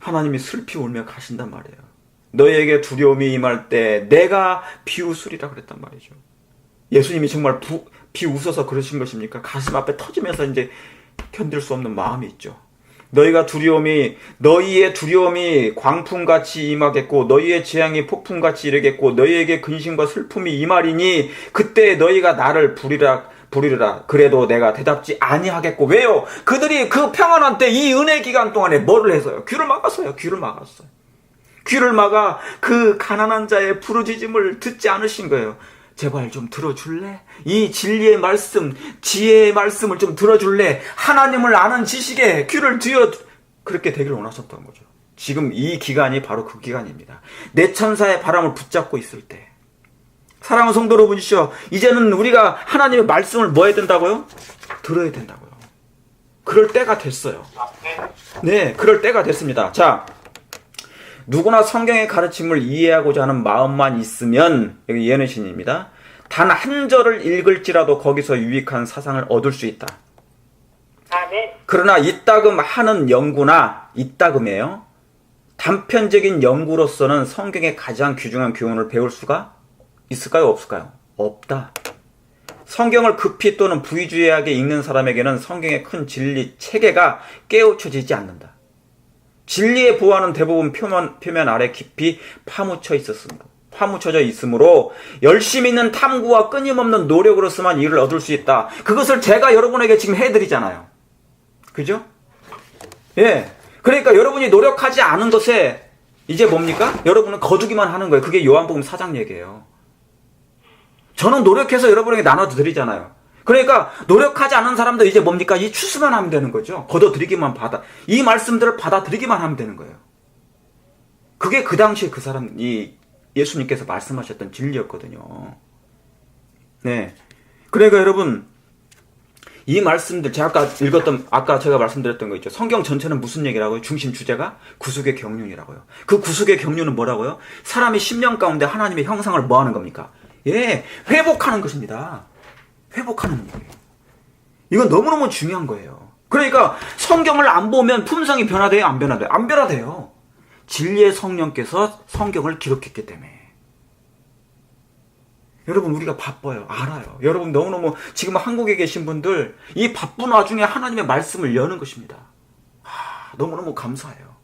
하나님이 슬피 울며 가신단 말이에요. 너희에게 두려움이 임할 때 내가 비웃으리라 그랬단 말이죠. 예수님이 정말 비웃어서 그러신 것입니까? 가슴 앞에 터지면서 이제 견딜 수 없는 마음이 있죠. 너희의 두려움이 광풍같이 임하겠고 너희의 재앙이 폭풍같이 이르겠고 너희에게 근심과 슬픔이 임하리니 그때 너희가 나를 부르리라. 그래도 내가 대답지 아니하겠고. 왜요? 그들이 그 평안한 때 이 은혜 기간 동안에 뭐를 해서요? 귀를 막았어요. 귀를 막아 그 가난한 자의 부르짖음을 듣지 않으신 거예요. 제발 좀 들어줄래? 이 진리의 말씀, 지혜의 말씀을 좀 들어줄래? 하나님을 아는 지식에 귀를 그렇게 되기를 원하셨던 거죠. 지금 이 기간이 바로 그 기간입니다. 내 천사의 바람을 붙잡고 있을 때. 사랑하는 성도 여러분이시여, 이제는 우리가 하나님의 말씀을 뭐 해야 된다고요? 들어야 된다고요. 그럴 때가 됐어요. 네, 그럴 때가 됐습니다. 자, 누구나 성경의 가르침을 이해하고자 하는 마음만 있으면, 여기 예언의 신입니다. 단 한 절을 읽을지라도 거기서 유익한 사상을 얻을 수 있다. 그러나 이따금 하는 연구나, 이따금이에요. 단편적인 연구로서는 성경의 가장 귀중한 교훈을 배울 수가 있을까요? 없을까요? 없다. 성경을 급히 또는 부의주의하게 읽는 사람에게는 성경의 큰 진리 체계가 깨우쳐지지 않는다. 진리의 보화는 대부분 표면 아래 깊이 파묻혀져 있으므로 열심히 있는 탐구와 끊임없는 노력으로서만 이를 얻을 수 있다. 그것을 제가 여러분에게 지금 해드리잖아요. 그죠? 예. 그러니까 여러분이 노력하지 않은 것에 이제 뭡니까? 여러분은 거두기만 하는 거예요. 그게 요한복음 4장 얘기예요. 저는 노력해서 여러분에게 나눠드리잖아요. 그러니까 노력하지 않은 사람들 이제 뭡니까? 이 추수만 하면 되는 거죠. 이 말씀들을 받아들이기만 하면 되는 거예요. 그게 그 당시에 그 사람, 예수님께서 말씀하셨던 진리였거든요. 네. 그러니까 여러분, 이 말씀들, 아까 제가 말씀드렸던 거 있죠. 성경 전체는 무슨 얘기라고요? 중심 주제가 구속의 경륜이라고요. 그 구속의 경륜은 뭐라고요? 사람이 10년 가운데 하나님의 형상을 뭐 하는 겁니까? 예, 회복하는 것입니다. 회복하는 얘기예요. 이건 너무너무 중요한 거예요. 그러니까 성경을 안 보면 품성이 변화돼요? 안 변화돼요? 안 변화돼요. 진리의 성령께서 성경을 기록했기 때문에. 여러분, 우리가 바빠요. 알아요. 여러분, 너무너무 지금 한국에 계신 분들 이 바쁜 와중에 하나님의 말씀을 여는 것입니다. 너무너무 감사해요.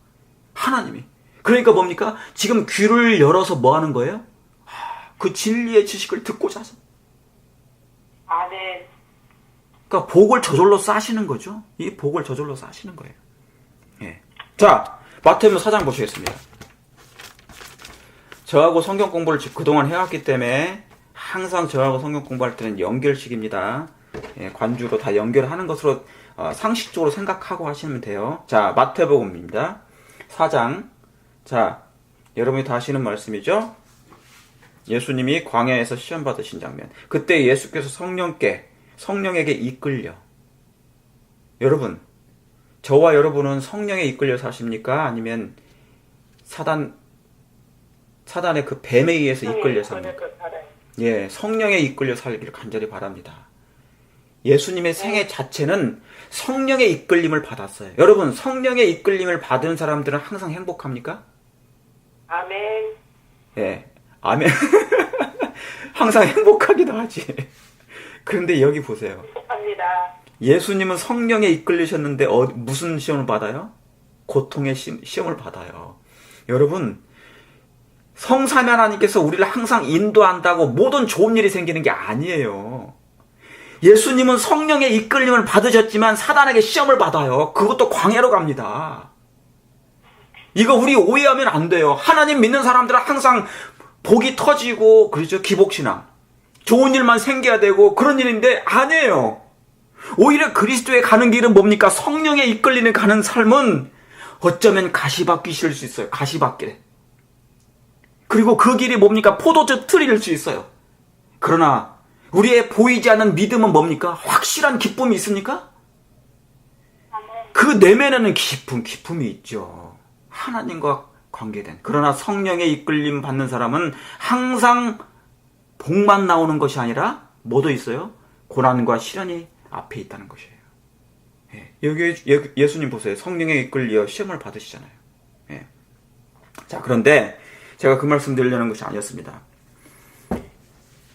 하나님이. 그러니까 뭡니까? 지금 귀를 열어서 뭐 하는 거예요? 그 진리의 지식을 듣고자 하서. 아멘. 그러니까 복을 저절로 쌓으시는 거죠. 이 복을 저절로 쌓으시는 거예요. 예. 자, 마태복음 4장 보시겠습니다. 저하고 성경 공부를 그동안 해왔기 때문에 항상 저하고 성경 공부할 때는 연결식입니다. 예, 관주로 다 연결하는 것으로 상식적으로 생각하고 하시면 돼요. 자, 마태복음입니다. 4장. 자, 여러분이 다 아시는 말씀이죠? 예수님이 광야에서 시험 받으신 장면. 그때 예수께서 성령에게 이끌려. 여러분, 저와 여러분은 성령에 이끌려 사십니까? 아니면 사단의 그 뱀에 의해서 이끌려 삽니까? 예, 성령에 이끌려 살기를 간절히 바랍니다. 예수님의 생애 자체는 성령의 이끌림을 받았어요. 여러분, 성령의 이끌림을 받은 사람들은 항상 행복합니까? 아멘. 예, 아멘. 항상 행복하기도 하지. 그런데 여기 보세요. 행복합니다. 예수님은 성령에 이끌리셨는데 무슨 시험을 받아요? 고통의 시험을 받아요. 여러분, 성삼위 하나님께서 우리를 항상 인도한다고 모든 좋은 일이 생기는 게 아니에요. 예수님은 성령의 이끌림을 받으셨지만 사단에게 시험을 받아요. 그것도 광야로 갑니다. 이거 우리 오해하면 안 돼요. 하나님 믿는 사람들은 항상 복이 터지고, 그렇죠? 기복신앙. 좋은 일만 생겨야 되고 그런 일인데 아니에요. 오히려 그리스도에 가는 길은 뭡니까? 성령에 이끌리는 가는 삶은 어쩌면 가시밭길일 수 있어요. 가시밭길. 그리고 그 길이 뭡니까? 포도즙 틀일 수 있어요. 그러나 우리의 보이지 않는 믿음은 뭡니까? 확실한 기쁨이 있습니까? 그 내면에는 기쁨이 있죠. 하나님과 관계된. 그러나 성령의 이끌림 받는 사람은 항상 복만 나오는 것이 아니라 뭐도 있어요? 고난과 시련이 앞에 있다는 것이에요. 예. 여기 예수님 보세요. 성령에 이끌려 시험을 받으시잖아요. 예. 자, 그런데 제가 그 말씀 드리려는 것이 아니었습니다.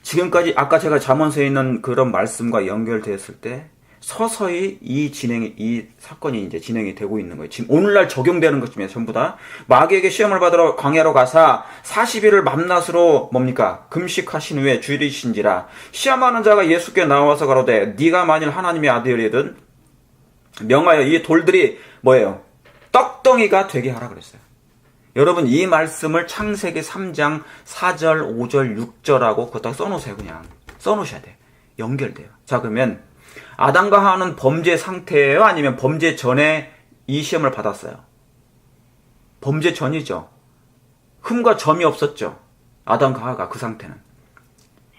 지금까지 아까 제가 잠언서에 있는 그런 말씀과 연결되었을 때 서서히 이 사건이 이제 진행이 되고 있는 거예요. 지금 오늘날 적용되는 것쯤에 전부 다 마귀에게 시험을 받으러 광야로 가사 40일을 밤낮으로 뭡니까? 금식하신 후에 주일이신지라 시험하는 자가 예수께 나와서 가로되 네가 만일 하나님의 아들이든 명하여 이 돌들이 뭐예요? 떡덩이가 되게 하라 그랬어요. 여러분, 이 말씀을 창세기 3장 4절, 5절, 6절하고 그것다 써놓으세요. 그냥 써놓으셔야 돼요. 연결돼요. 자, 그러면 아담과 하와는 범죄 상태예요? 아니면 범죄 전에 이 시험을 받았어요? 범죄 전이죠. 흠과 점이 없었죠. 아담과 하와가 그 상태는.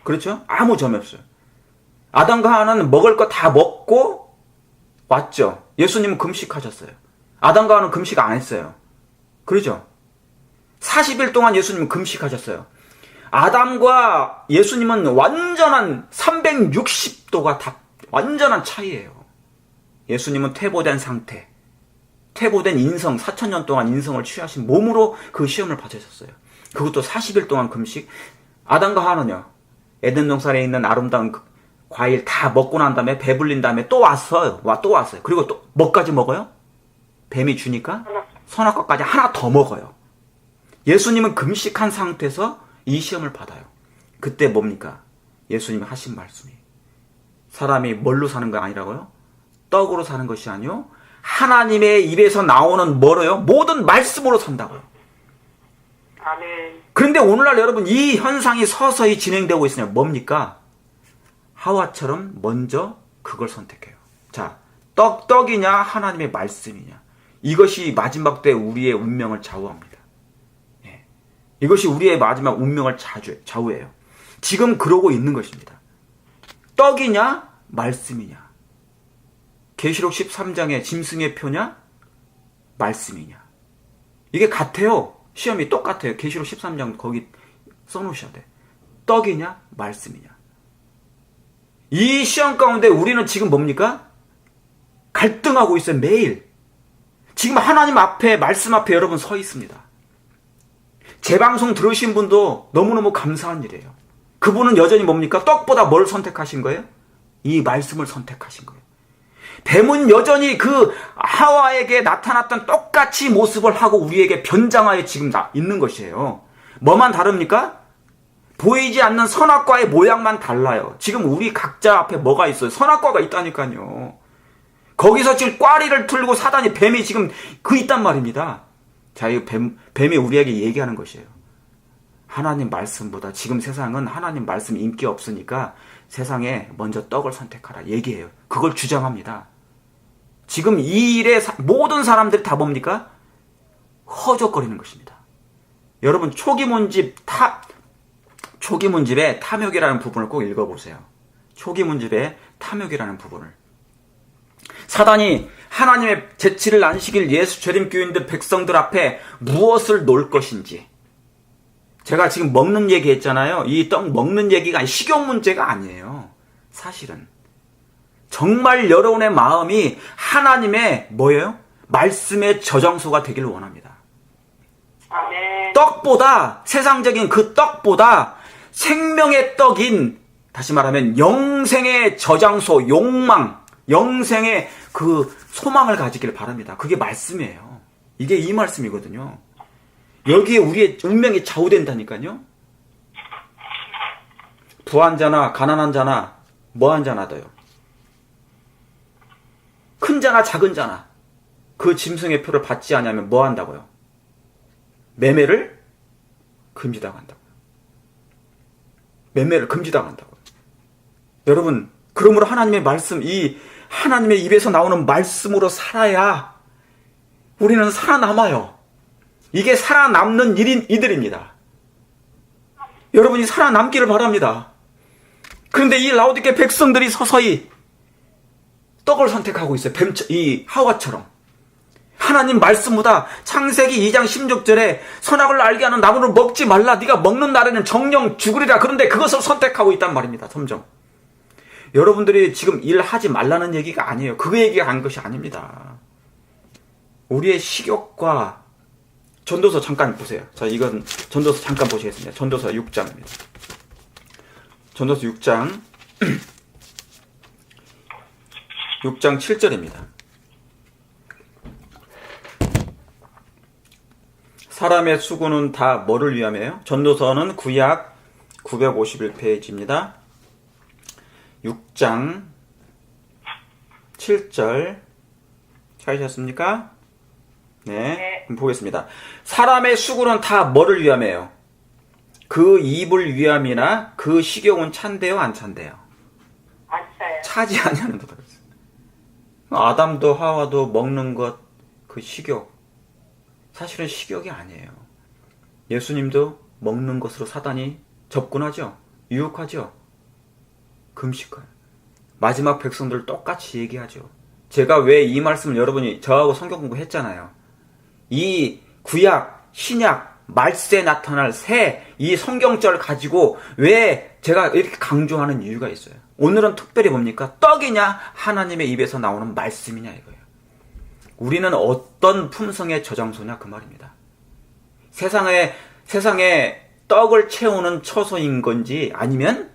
그렇죠? 아무 점이 없어요. 아담과 하와는 먹을 거 다 먹고 왔죠. 예수님은 금식하셨어요. 아담과 하와는 금식 안 했어요. 그렇죠? 40일 동안 예수님은 금식하셨어요. 아담과 예수님은 완전한 360도가 다 완전한 차이예요. 예수님은 퇴보된 상태, 퇴보된 인성, 4,000년 동안 인성을 취하신 몸으로 그 시험을 받으셨어요. 그것도 40일 동안 금식. 아담과 하와는요, 에덴 동산에 있는 아름다운 과일 다 먹고 난 다음에 배불린 다음에 또 왔어요. 그리고 또 뭐까지 먹어요? 뱀이 주니까 선악과까지 하나 더 먹어요. 예수님은 금식한 상태에서 이 시험을 받아요. 그때 뭡니까? 예수님이 하신 말씀이 사람이 뭘로 사는 거 아니라고요? 떡으로 사는 것이 아니요 하나님의 입에서 나오는 뭐로요? 모든 말씀으로 산다고요. 아멘. 그런데 오늘날 여러분 이 현상이 서서히 진행되고 있으냐? 뭡니까? 하와처럼 먼저 그걸 선택해요. 자, 떡이냐 하나님의 말씀이냐? 이것이 마지막 때 우리의 운명을 좌우합니다. 예. 이것이 우리의 마지막 운명을 좌우해요. 지금 그러고 있는 것입니다. 떡이냐 말씀이냐? 계시록 13장의 짐승의 표냐 말씀이냐? 이게 같아요. 시험이 똑같아요. 계시록 13장 거기 써놓으셔야 돼. 떡이냐 말씀이냐? 이 시험 가운데 우리는 지금 뭡니까? 갈등하고 있어요. 매일. 지금 하나님 앞에 말씀 앞에 여러분 서 있습니다. 제 방송 들으신 분도 너무너무 감사한 일이에요. 그분은 여전히 뭡니까? 떡보다 뭘 선택하신 거예요? 이 말씀을 선택하신 거예요. 뱀은 여전히 그 하와에게 나타났던 똑같이 모습을 하고 우리에게 변장하여 지금 있는 것이에요. 뭐만 다릅니까? 보이지 않는 선악과의 모양만 달라요. 지금 우리 각자 앞에 뭐가 있어요? 선악과가 있다니까요. 거기서 지금 꽈리를 틀고 사단이, 뱀이 지금 있단 말입니다. 자, 이 뱀이 우리에게 얘기하는 것이에요. 하나님 말씀보다 지금 세상은 하나님 말씀 인기 없으니까 세상에 먼저 떡을 선택하라 얘기해요. 그걸 주장합니다. 지금 이 일에 모든 사람들이 다 뭡니까? 허적거리는 것입니다. 여러분, 초기 문집의 탐욕이라는 부분을 꼭 읽어보세요. 초기 문집의 탐욕이라는 부분을. 사단이 하나님의 제칠을 안식일 예수 재림교인들 백성들 앞에 무엇을 놓을 것인지. 제가 지금 먹는 얘기 했잖아요. 이 떡 먹는 얘기가 식욕 문제가 아니에요. 사실은. 정말 여러분의 마음이 하나님의 뭐예요? 말씀의 저장소가 되기를 원합니다. 아멘. 떡보다, 세상적인 그 떡보다 생명의 떡인, 다시 말하면 영생의 저장소, 욕망, 영생의 그 소망을 가지길 바랍니다. 그게 말씀이에요. 이게 이 말씀이거든요. 여기에 우리의 운명이 좌우된다니까요. 부한 자나 가난한 자나 뭐한 자나 더요. 큰 자나 작은 자나 그 짐승의 표를 받지 않으면 뭐 한다고요? 매매를 금지당한다고요. 매매를 금지당한다고요. 여러분, 그러므로 하나님의 말씀, 이 하나님의 입에서 나오는 말씀으로 살아야 우리는 살아남아요. 이게 살아남는 이들입니다. 여러분이 살아남기를 바랍니다. 그런데 이 라오디게 백성들이 서서히 떡을 선택하고 있어요. 이 하와처럼. 하나님 말씀보다 창세기 2장 16절에 선악을 알게 하는 나무를 먹지 말라. 네가 먹는 날에는 정령 죽으리라. 그런데 그것을 선택하고 있단 말입니다. 점점. 여러분들이 지금 일하지 말라는 얘기가 아니에요. 그 얘기가 한 것이 아닙니다. 우리의 식욕과 전도서 잠깐 보세요. 자, 이건 전도서 잠깐 보시겠습니다. 전도서 6장입니다. 전도서 6장 6장 7절입니다. 사람의 수고는 다 뭐를 위함이에요? 전도서는 구약 951페이지입니다. 6장 7절 찾으셨습니까? 네, 그럼 보겠습니다. 사람의 수고는 다 뭐를 위함이에요? 그 입을 위함이나 그 식욕은 찬대요, 안 찬대요? 안 차요. 차지 아니하는 도다 그랬어요. 아담도 하와도 먹는 것, 그 식욕, 사실은 식욕이 아니에요. 예수님도 먹는 것으로 사단이 접근하죠. 유혹하죠. 금식할. 마지막 백성들 똑같이 얘기하죠. 제가 왜 이 말씀을 여러분이 저하고 성경 공부했잖아요. 이 구약, 신약, 말세에 나타날 새, 이 성경절 가지고 왜 제가 이렇게 강조하는 이유가 있어요. 오늘은 특별히 뭡니까? 떡이냐 하나님의 입에서 나오는 말씀이냐 이거예요. 우리는 어떤 품성의 저장소냐 그 말입니다. 세상에 떡을 채우는 처소인 건지 아니면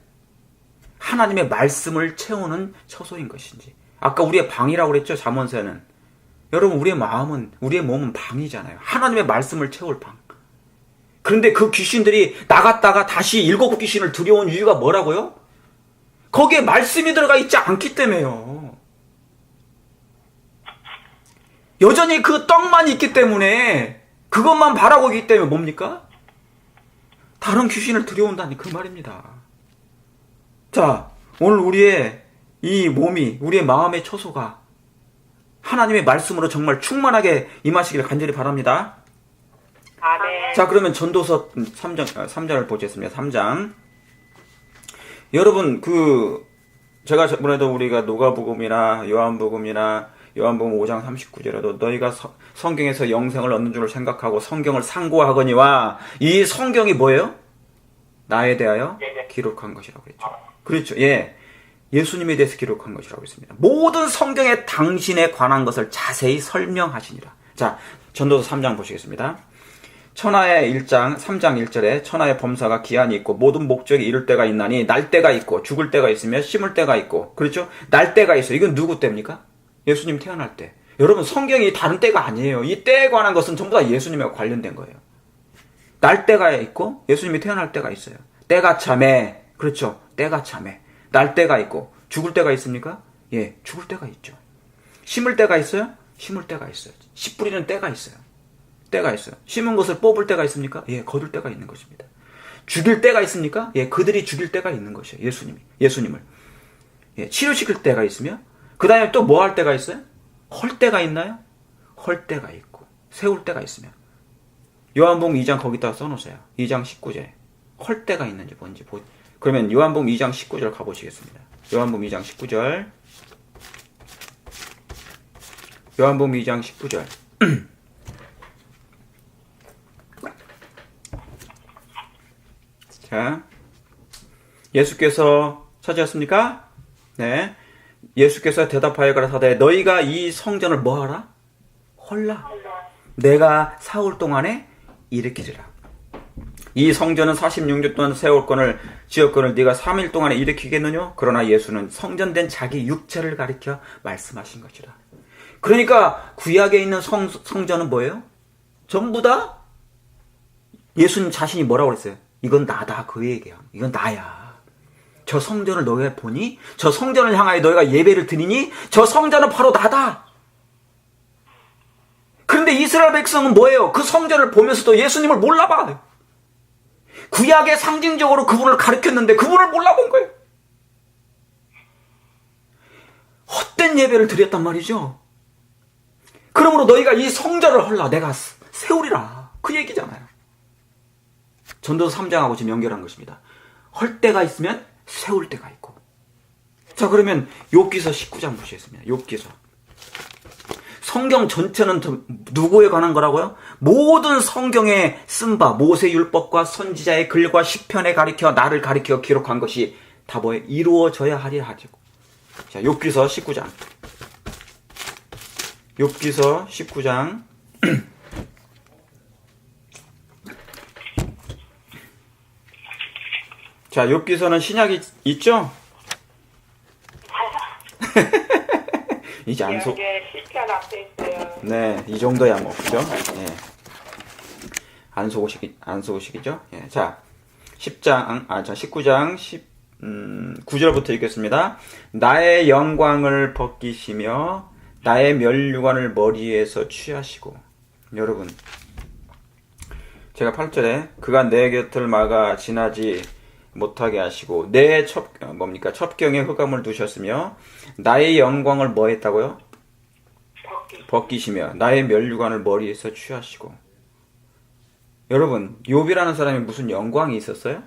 하나님의 말씀을 채우는 처소인 것인지. 아까 우리의 방이라고 그랬죠, 잠언서에는. 여러분, 우리의 몸은 방이잖아요. 하나님의 말씀을 채울 방. 그런데 그 귀신들이 나갔다가 다시 7 귀신을 들여온 이유가 뭐라고요? 거기에 말씀이 들어가 있지 않기 때문에요. 여전히 그 떡만 있기 때문에, 그것만 바라고 있기 때문에 뭡니까? 다른 귀신을 들여온다니 그 말입니다. 자, 오늘 우리의 이 몸이, 우리의 마음의 처소가 하나님의 말씀으로 정말 충만하게 임하시길 간절히 바랍니다. 아멘. 자, 그러면 전도서 3장을 보겠습니다. 3장. 여러분, 제가 저번에도 우리가 누가복음이나 요한복음 5장 39절에도 너희가 성경에서 영생을 얻는 줄을 생각하고 성경을 상고하거니와, 이 성경이 뭐예요? 나에 대하여 기록한 것이라고 했죠. 그렇죠. 예. 예수님에 대해서 기록한 것이라고 했습니다. 모든 성경에 당신에 관한 것을 자세히 설명하시니라. 자, 전도서 3장 보시겠습니다. 천하의 1장 3장 1절에 천하의 범사가 기한이 있고 모든 목적이 이룰 때가 있나니 날 때가 있고 죽을 때가 있으며 심을 때가 있고, 그렇죠? 날 때가 있어요. 이건 누구 때입니까? 예수님 태어날 때. 여러분, 성경이 다른 때가 아니에요. 이 때에 관한 것은 전부 다 예수님과 관련된 거예요. 날 때가 있고 예수님이 태어날 때가 있어요. 때가 참에, 그렇죠? 때가 참에 날 때가 있고 죽을 때가 있습니까? 예, 죽을 때가 있죠. 심을 때가 있어요? 심을 때가 있어요. 씨 뿌리는 때가 있어요. 때가 있어요. 심은 것을 뽑을 때가 있습니까? 예, 거둘 때가 있는 것입니다. 죽일 때가 있습니까? 예, 그들이 죽일 때가 있는 것이에요. 예수님을. 예, 치료시킬 때가 있으며, 그 다음에 또 뭐 할 때가 있어요? 헐 때가 있나요? 헐 때가 있고, 세울 때가 있으며. 요한복음 2장 거기다가 써놓으세요. 2장 19절에. 헐 때가 있는지 뭔지 그러면 요한복음 2장 19절 가보시겠습니다. 요한복음 2장 19절. 요한복음 2장 19절. 자, 예수께서 찾으셨습니까? 네. 예수께서 대답하여 가라사대 너희가 이 성전을 뭐하라? 헐라. 내가 사흘 동안에 일으키리라. 이 성전은 46년 동안 세웠건을 지었건을 네가 3일 동안에 일으키겠느냐? 그러나 예수는 성전된 자기 육체를 가리켜 말씀하신 것이라. 그러니까 구약에 있는 성전은 뭐예요? 전부 다 예수님 자신이 뭐라고 그랬어요? 이건 나다, 그 얘기야. 이건 나야. 저 성전을 너희가 보니? 저 성전을 향하여 너희가 예배를 드리니? 저 성전은 바로 나다. 그런데 이스라엘 백성은 뭐예요? 그 성전을 보면서도 예수님을 몰라봐. 구약의 상징적으로 그분을 가르쳤는데 그분을 몰라본 거예요. 헛된 예배를 드렸단 말이죠. 그러므로 너희가 이 성전을 헐라. 내가 세우리라. 그 얘기잖아요. 전도서 3장하고 지금 연결한 것입니다. 헐 때가 있으면 세울 때가 있고. 자, 그러면 욥기서 19장 보시겠습니다. 욥기서. 성경 전체는 누구에 관한 거라고요? 모든 성경에 쓴 바 모세 율법과 선지자의 글과 시편에 가리켜 나를 가리켜 기록한 것이 다 뭐에 이루어져야 하리라 하죠. 자, 욥기서 19장. 욥기서 19장. 자, 욥기서는 신약이 있죠? 이제 안 속. 시편 앞에 있어요. 네, 이 정도야 뭐, 그죠? 예. 안 속으시기죠? 예. 자, 19장 9절부터 읽겠습니다. 나의 영광을 벗기시며 나의 면류관을 머리에서 취하시고. 여러분, 제가 8절에 그가 내 곁을 막아 지나지 못하게 하시고 내 첩경에 흑암을 두셨으며 나의 영광을 뭐 했다고요? 벗기시며 나의 면류관을 머리에서 취하시고. 여러분, 욥이라는 사람이 무슨 영광이 있었어요?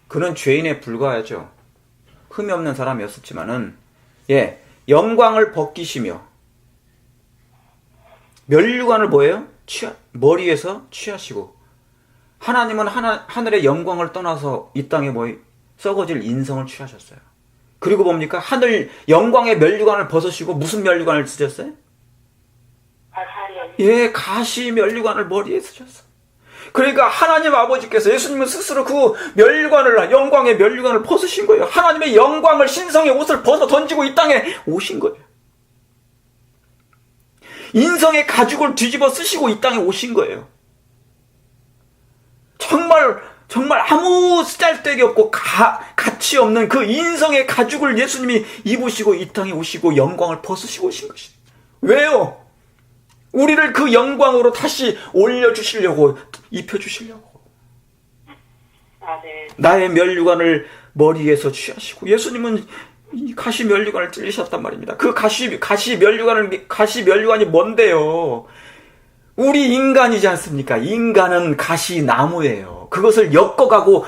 그는 죄인에 불과하죠. 흠이 없는 사람이었었지만은, 예, 영광을 벗기시며 면류관을 뭐예요? 머리에서 취하시고. 하나님은 하늘의 영광을 떠나서 이 땅에 썩어질 인성을 취하셨어요. 그리고 뭡니까? 하늘 영광의 면류관을 벗으시고 무슨 면류관을 쓰셨어요? 예, 가시 면류관을 머리에 쓰셨어. 그러니까 하나님 아버지께서 예수님은 스스로 그 면류관을, 영광의 면류관을 벗으신 거예요. 하나님의 영광을, 신성의 옷을 벗어 던지고 이 땅에 오신 거예요. 인성의 가죽을 뒤집어 쓰시고 이 땅에 오신 거예요. 정말 아무 쓸데기 없고 가치 없는 그 인성의 가죽을 예수님이 입으시고 이 땅에 오시고 영광을 벗으시고 오신 것이에요. 왜요? 우리를 그 영광으로 다시 올려주시려고, 입혀주시려고. 네. 나의 면류관을 머리에서 취하시고. 예수님은 이 가시 면류관을 찔리셨단 말입니다. 그 가시 면류관이 뭔데요? 우리 인간이지 않습니까? 인간은 가시 나무예요. 그것을 엮어가고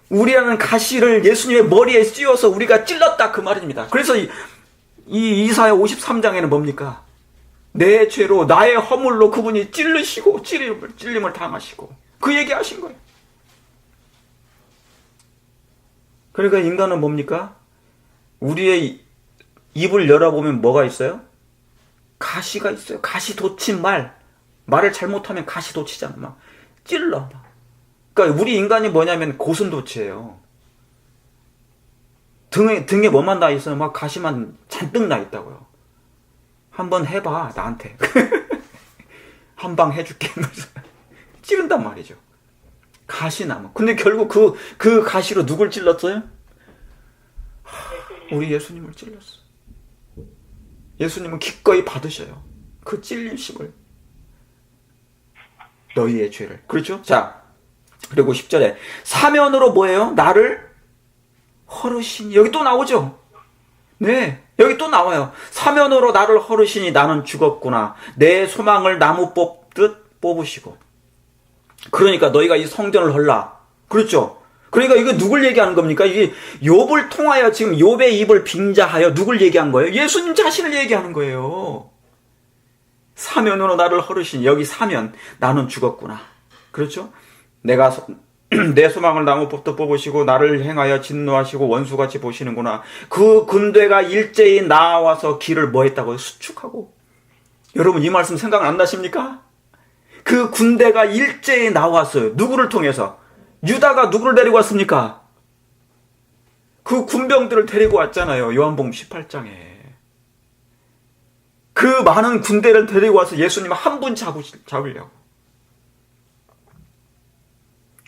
우리라는 가시를 예수님의 머리에 씌워서 우리가 찔렀다, 그 말입니다. 그래서 이 이사야 53장에는 뭡니까? 내 죄로 나의 허물로 그분이 찔리시고 찔림을 당하시고 그 얘기하신 거예요. 그러니까 인간은 뭡니까? 우리의 입을 열어보면 뭐가 있어요? 가시가 있어요. 가시 돋친 말 말을 잘못하면 가시도치잖아. 막 찔러. 막. 그러니까 우리 인간이 뭐냐면 고슴도치예요. 등에 뭐만 나 있어요? 막 가시만 잔뜩 나 있다고요. 한번 해봐, 나한테. 한 방 해줄게. 찌른단 말이죠. 가시나무. 근데 결국 그 가시로 누굴 찔렀어요? 우리 예수님을 찔렀어. 예수님은 기꺼이 받으셔요. 그 찔림심을. 너희의 죄를. 그렇죠? 자, 그리고 10절에 사면으로 뭐예요? 나를 허르시니. 여기 또 나오죠? 네, 여기 또 나와요. 사면으로 나를 허르시니 나는 죽었구나. 내 소망을 나무 뽑듯 뽑으시고. 그러니까 너희가 이 성전을 헐라. 그렇죠? 그러니까 이거 누굴 얘기하는 겁니까? 이게 욥을 통하여 지금 욥의 입을 빙자하여 누굴 얘기한 거예요? 예수님 자신을 얘기하는 거예요. 사면으로 나를 허르시니. 여기 사면, 나는 죽었구나. 그렇죠? 내가 내 소망을 나무 뽑듯 뽑으시고 나를 행하여 진노하시고 원수같이 보시는구나. 그 군대가 일제히 나와서 길을 뭐 했다고요? 수축하고. 여러분 이 말씀 생각 안 나십니까? 그 군대가 일제히 나왔어요. 누구를 통해서? 유다가 누구를 데리고 왔습니까? 그 군병들을 데리고 왔잖아요. 요한복음 18장에. 그 많은 군대를 데리고 와서 예수님 한 분 잡으려고.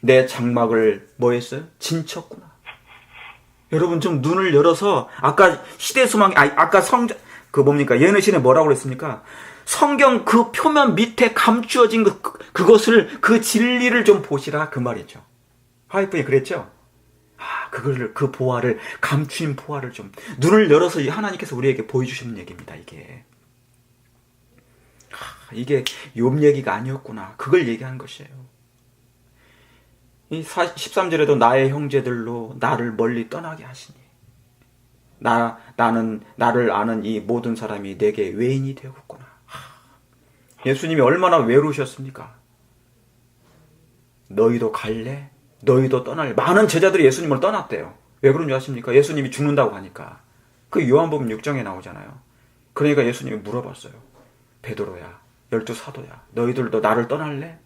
내 장막을 뭐 했어요? 진쳤구나. 여러분 좀 눈을 열어서 아까 시대소망이 아까 예언의 뭐라고 그랬습니까? 성경 그 표면 밑에 감추어진 그것을 그 진리를 좀 보시라 그 말이죠. 하이픈이 그랬죠? 그 보화를 감추인 보화를 좀 눈을 열어서 하나님께서 우리에게 보여주시는 얘기입니다. 이게 욥 얘기가 아니었구나. 그걸 얘기한 것이에요. 이 13절에도 나의 형제들로 나를 멀리 떠나게 하시니 나는 나를 아는 이 모든 사람이 내게 외인이 되었구나. 예수님이 얼마나 외로우셨습니까? 너희도 갈래? 너희도 떠날래? 많은 제자들이 예수님을 떠났대요. 왜 그런 줄 아십니까? 예수님이 죽는다고 하니까. 그 요한복음 6장에 나오잖아요. 그러니까 예수님이 물어봤어요. 베드로야, 12 사도야, 너희들도 나를 떠날래?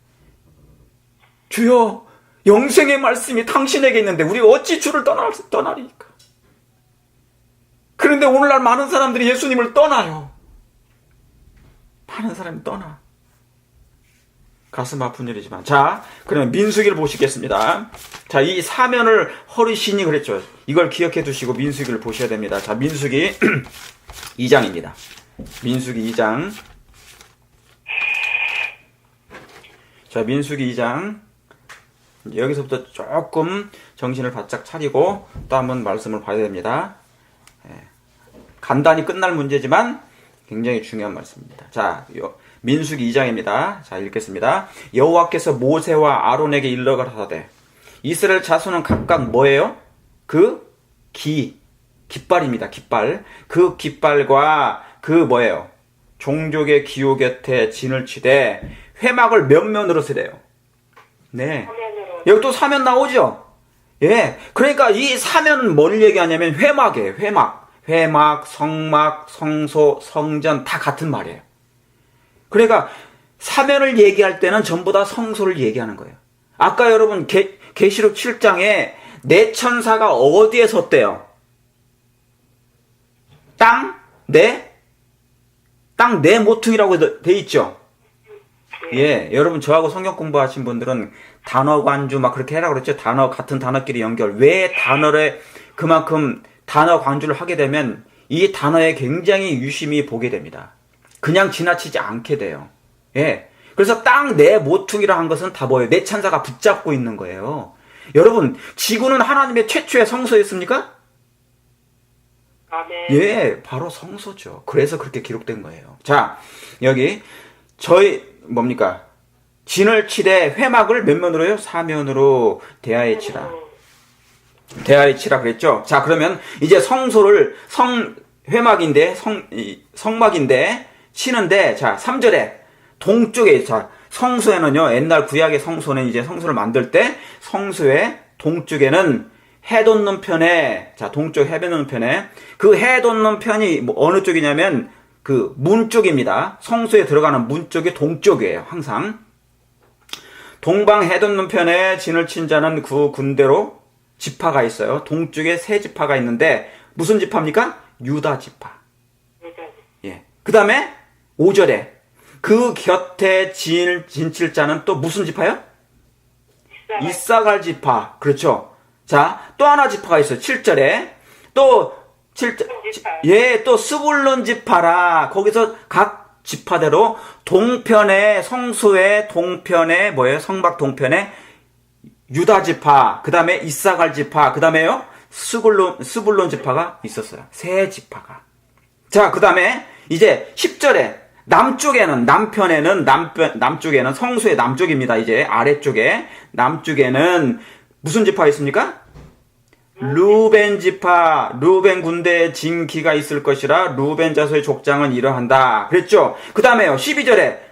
주여, 영생의 말씀이 당신에게 있는데 우리가 어찌 주를 떠나리까? 그런데 오늘날 많은 사람들이 예수님을 떠나요. 많은 사람이 떠나. 가슴 아픈 일이지만. 자, 그러면 민수기를 보시겠습니다. 자, 이 사면을 허르시니 그랬죠. 이걸 기억해 두시고 민수기를 보셔야 됩니다. 자, 민수기 2장입니다. 민수기 2장. 자, 민수기 2장. 여기서부터 조금 정신을 바짝 차리고 또 한번 말씀을 봐야 됩니다. 간단히 끝날 문제지만 굉장히 중요한 말씀입니다. 자, 민수기 2장입니다. 자, 읽겠습니다. 여호와께서 모세와 아론에게 일러가라사대 이스라엘 자손은 각각 뭐예요? 그 깃발입니다. 깃발. 그 깃발과 그 뭐예요? 종족의 기호 곁에 진을 치되 회막을 몇 면으로 세대요? 네. 여기 또 사면 나오죠? 예. 그러니까 이 사면은 뭘 얘기하냐면 회막이에요. 회막, 성막, 성소, 성전 다 같은 말이에요. 그러니까 사면을 얘기할 때는 전부 다 성소를 얘기하는 거예요. 아까 여러분 계시록 7장에 네 천사가 어디에 섰대요? 땅 네 모퉁이라고 돼 있죠? 예, 여러분 저하고 성경 공부하신 분들은 단어 관주 막 그렇게 해라 그랬죠? 같은 단어끼리 연결. 왜 단어를 그만큼 단어 관주를 하게 되면 이 단어에 굉장히 유심히 보게 됩니다. 그냥 지나치지 않게 돼요. 예. 그래서 땅 네 모퉁이라 한 것은 다 뭐예요? 네 천사가 붙잡고 있는 거예요. 여러분, 지구는 하나님의 최초의 성소였습니까? 아멘. 예, 바로 성소죠. 그래서 그렇게 기록된 거예요. 자, 여기 뭡니까? 진을 치되 회막을 몇 면으로요? 사면으로 대하에 치라. 대하에 치라 그랬죠? 자, 그러면 이제 성소를 회막인데 성막인데 치는데 자, 3절에 동쪽에 자, 성소에는요. 옛날 구약의 성소는 이제 성소를 만들 때 성소의 동쪽에는 해 돋는 편에 자, 동쪽 해 돋는 편에 그 해 돋는 편이 어느 쪽이냐면 그 문 쪽입니다. 성소에 들어가는 문 쪽이 동쪽이에요. 항상. 동방 해돋는편에 진을 친 자는 그 군대로 지파가 있어요. 동쪽에 세 지파가 있는데 무슨 지파입니까? 유다 지파. 예. 그 다음에 5절에 그 곁에 진칠 자는 또 무슨 지파요? 이사갈 지파. 그렇죠. 자, 또 하나 지파가 있어요. 7절에 또 예, 또 스불론 지파라. 거기서 각 지파대로 동편에 성소의 동편에 뭐예요? 성막 동편에 유다 지파, 그 다음에 이사갈 지파, 그 다음에요 스불론 지파가 있었어요. 세 지파가. 자, 그 다음에 이제 10절에 남쪽에는 성소의 남쪽입니다. 이제 아래쪽에 남쪽에는 무슨 지파가 있습니까? 루벤 지파, 루벤 군대에 진기가 있을 것이라 루벤 자손의 족장은 이러한다. 그랬죠? 그 다음에요 12절에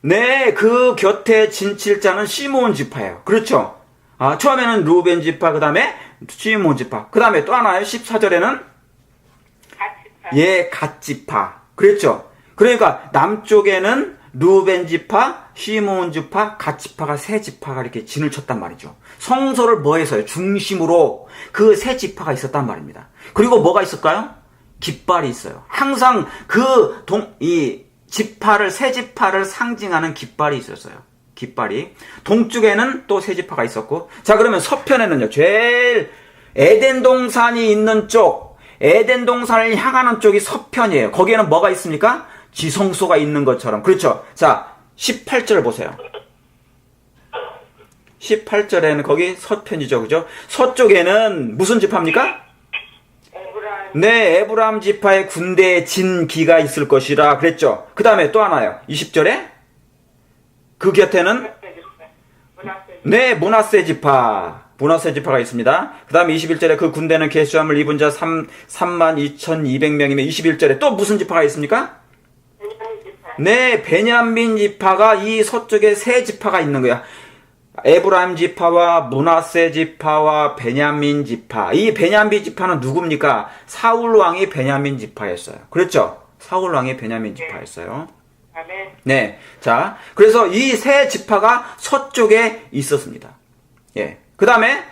네, 그 곁에 진칠 자는 시므온 지파예요. 그렇죠? 아, 처음에는 루벤 지파, 그 다음에 시므온 지파. 그 다음에 또 하나요. 14절에는 예, 갓 지파. 그랬죠? 그러니까 남쪽에는 루벤 지파, 시므온 지파, 갓 지파가 세 지파가 이렇게 진을 쳤단 말이죠. 성소를 뭐해서요? 중심으로 그 세 지파가 있었단 말입니다. 그리고 뭐가 있을까요? 깃발이 있어요. 항상 이 세 지파를 상징하는 깃발이 있었어요. 깃발이. 동쪽에는 또 세 지파가 있었고. 자, 그러면 서편에는요, 제일 에덴 동산이 있는 쪽, 에덴 동산을 향하는 쪽이 서편이에요. 거기에는 뭐가 있습니까? 지성소가 있는 것처럼. 그렇죠. 자, 18절 보세요. 18절에는 거기 서편이죠. 그죠? 서쪽에는 무슨 지파입니까? 네, 에브라임 지파의 군대에 진기가 있을 것이라 그랬죠. 그 다음에 또 하나요. 20절에 그 곁에는 네, 므낫세 지파가 있습니다. 그 다음에 21절에 그 군대는 계수함을 입은 자 32,200명이면 21절에 또 무슨 지파가 있습니까? 네, 베냐민 지파가 이 서쪽에 세 지파가 있는 거야. 에브라임 지파와 므낫세 지파와 베냐민 지파. 이 베냐민 지파는 누굽니까? 사울 왕이 베냐민 지파였어요. 그렇죠? 사울 왕이 베냐민 지파였어요. 네. 자, 그래서 이 세 지파가 서쪽에 있었습니다. 예. 그 다음에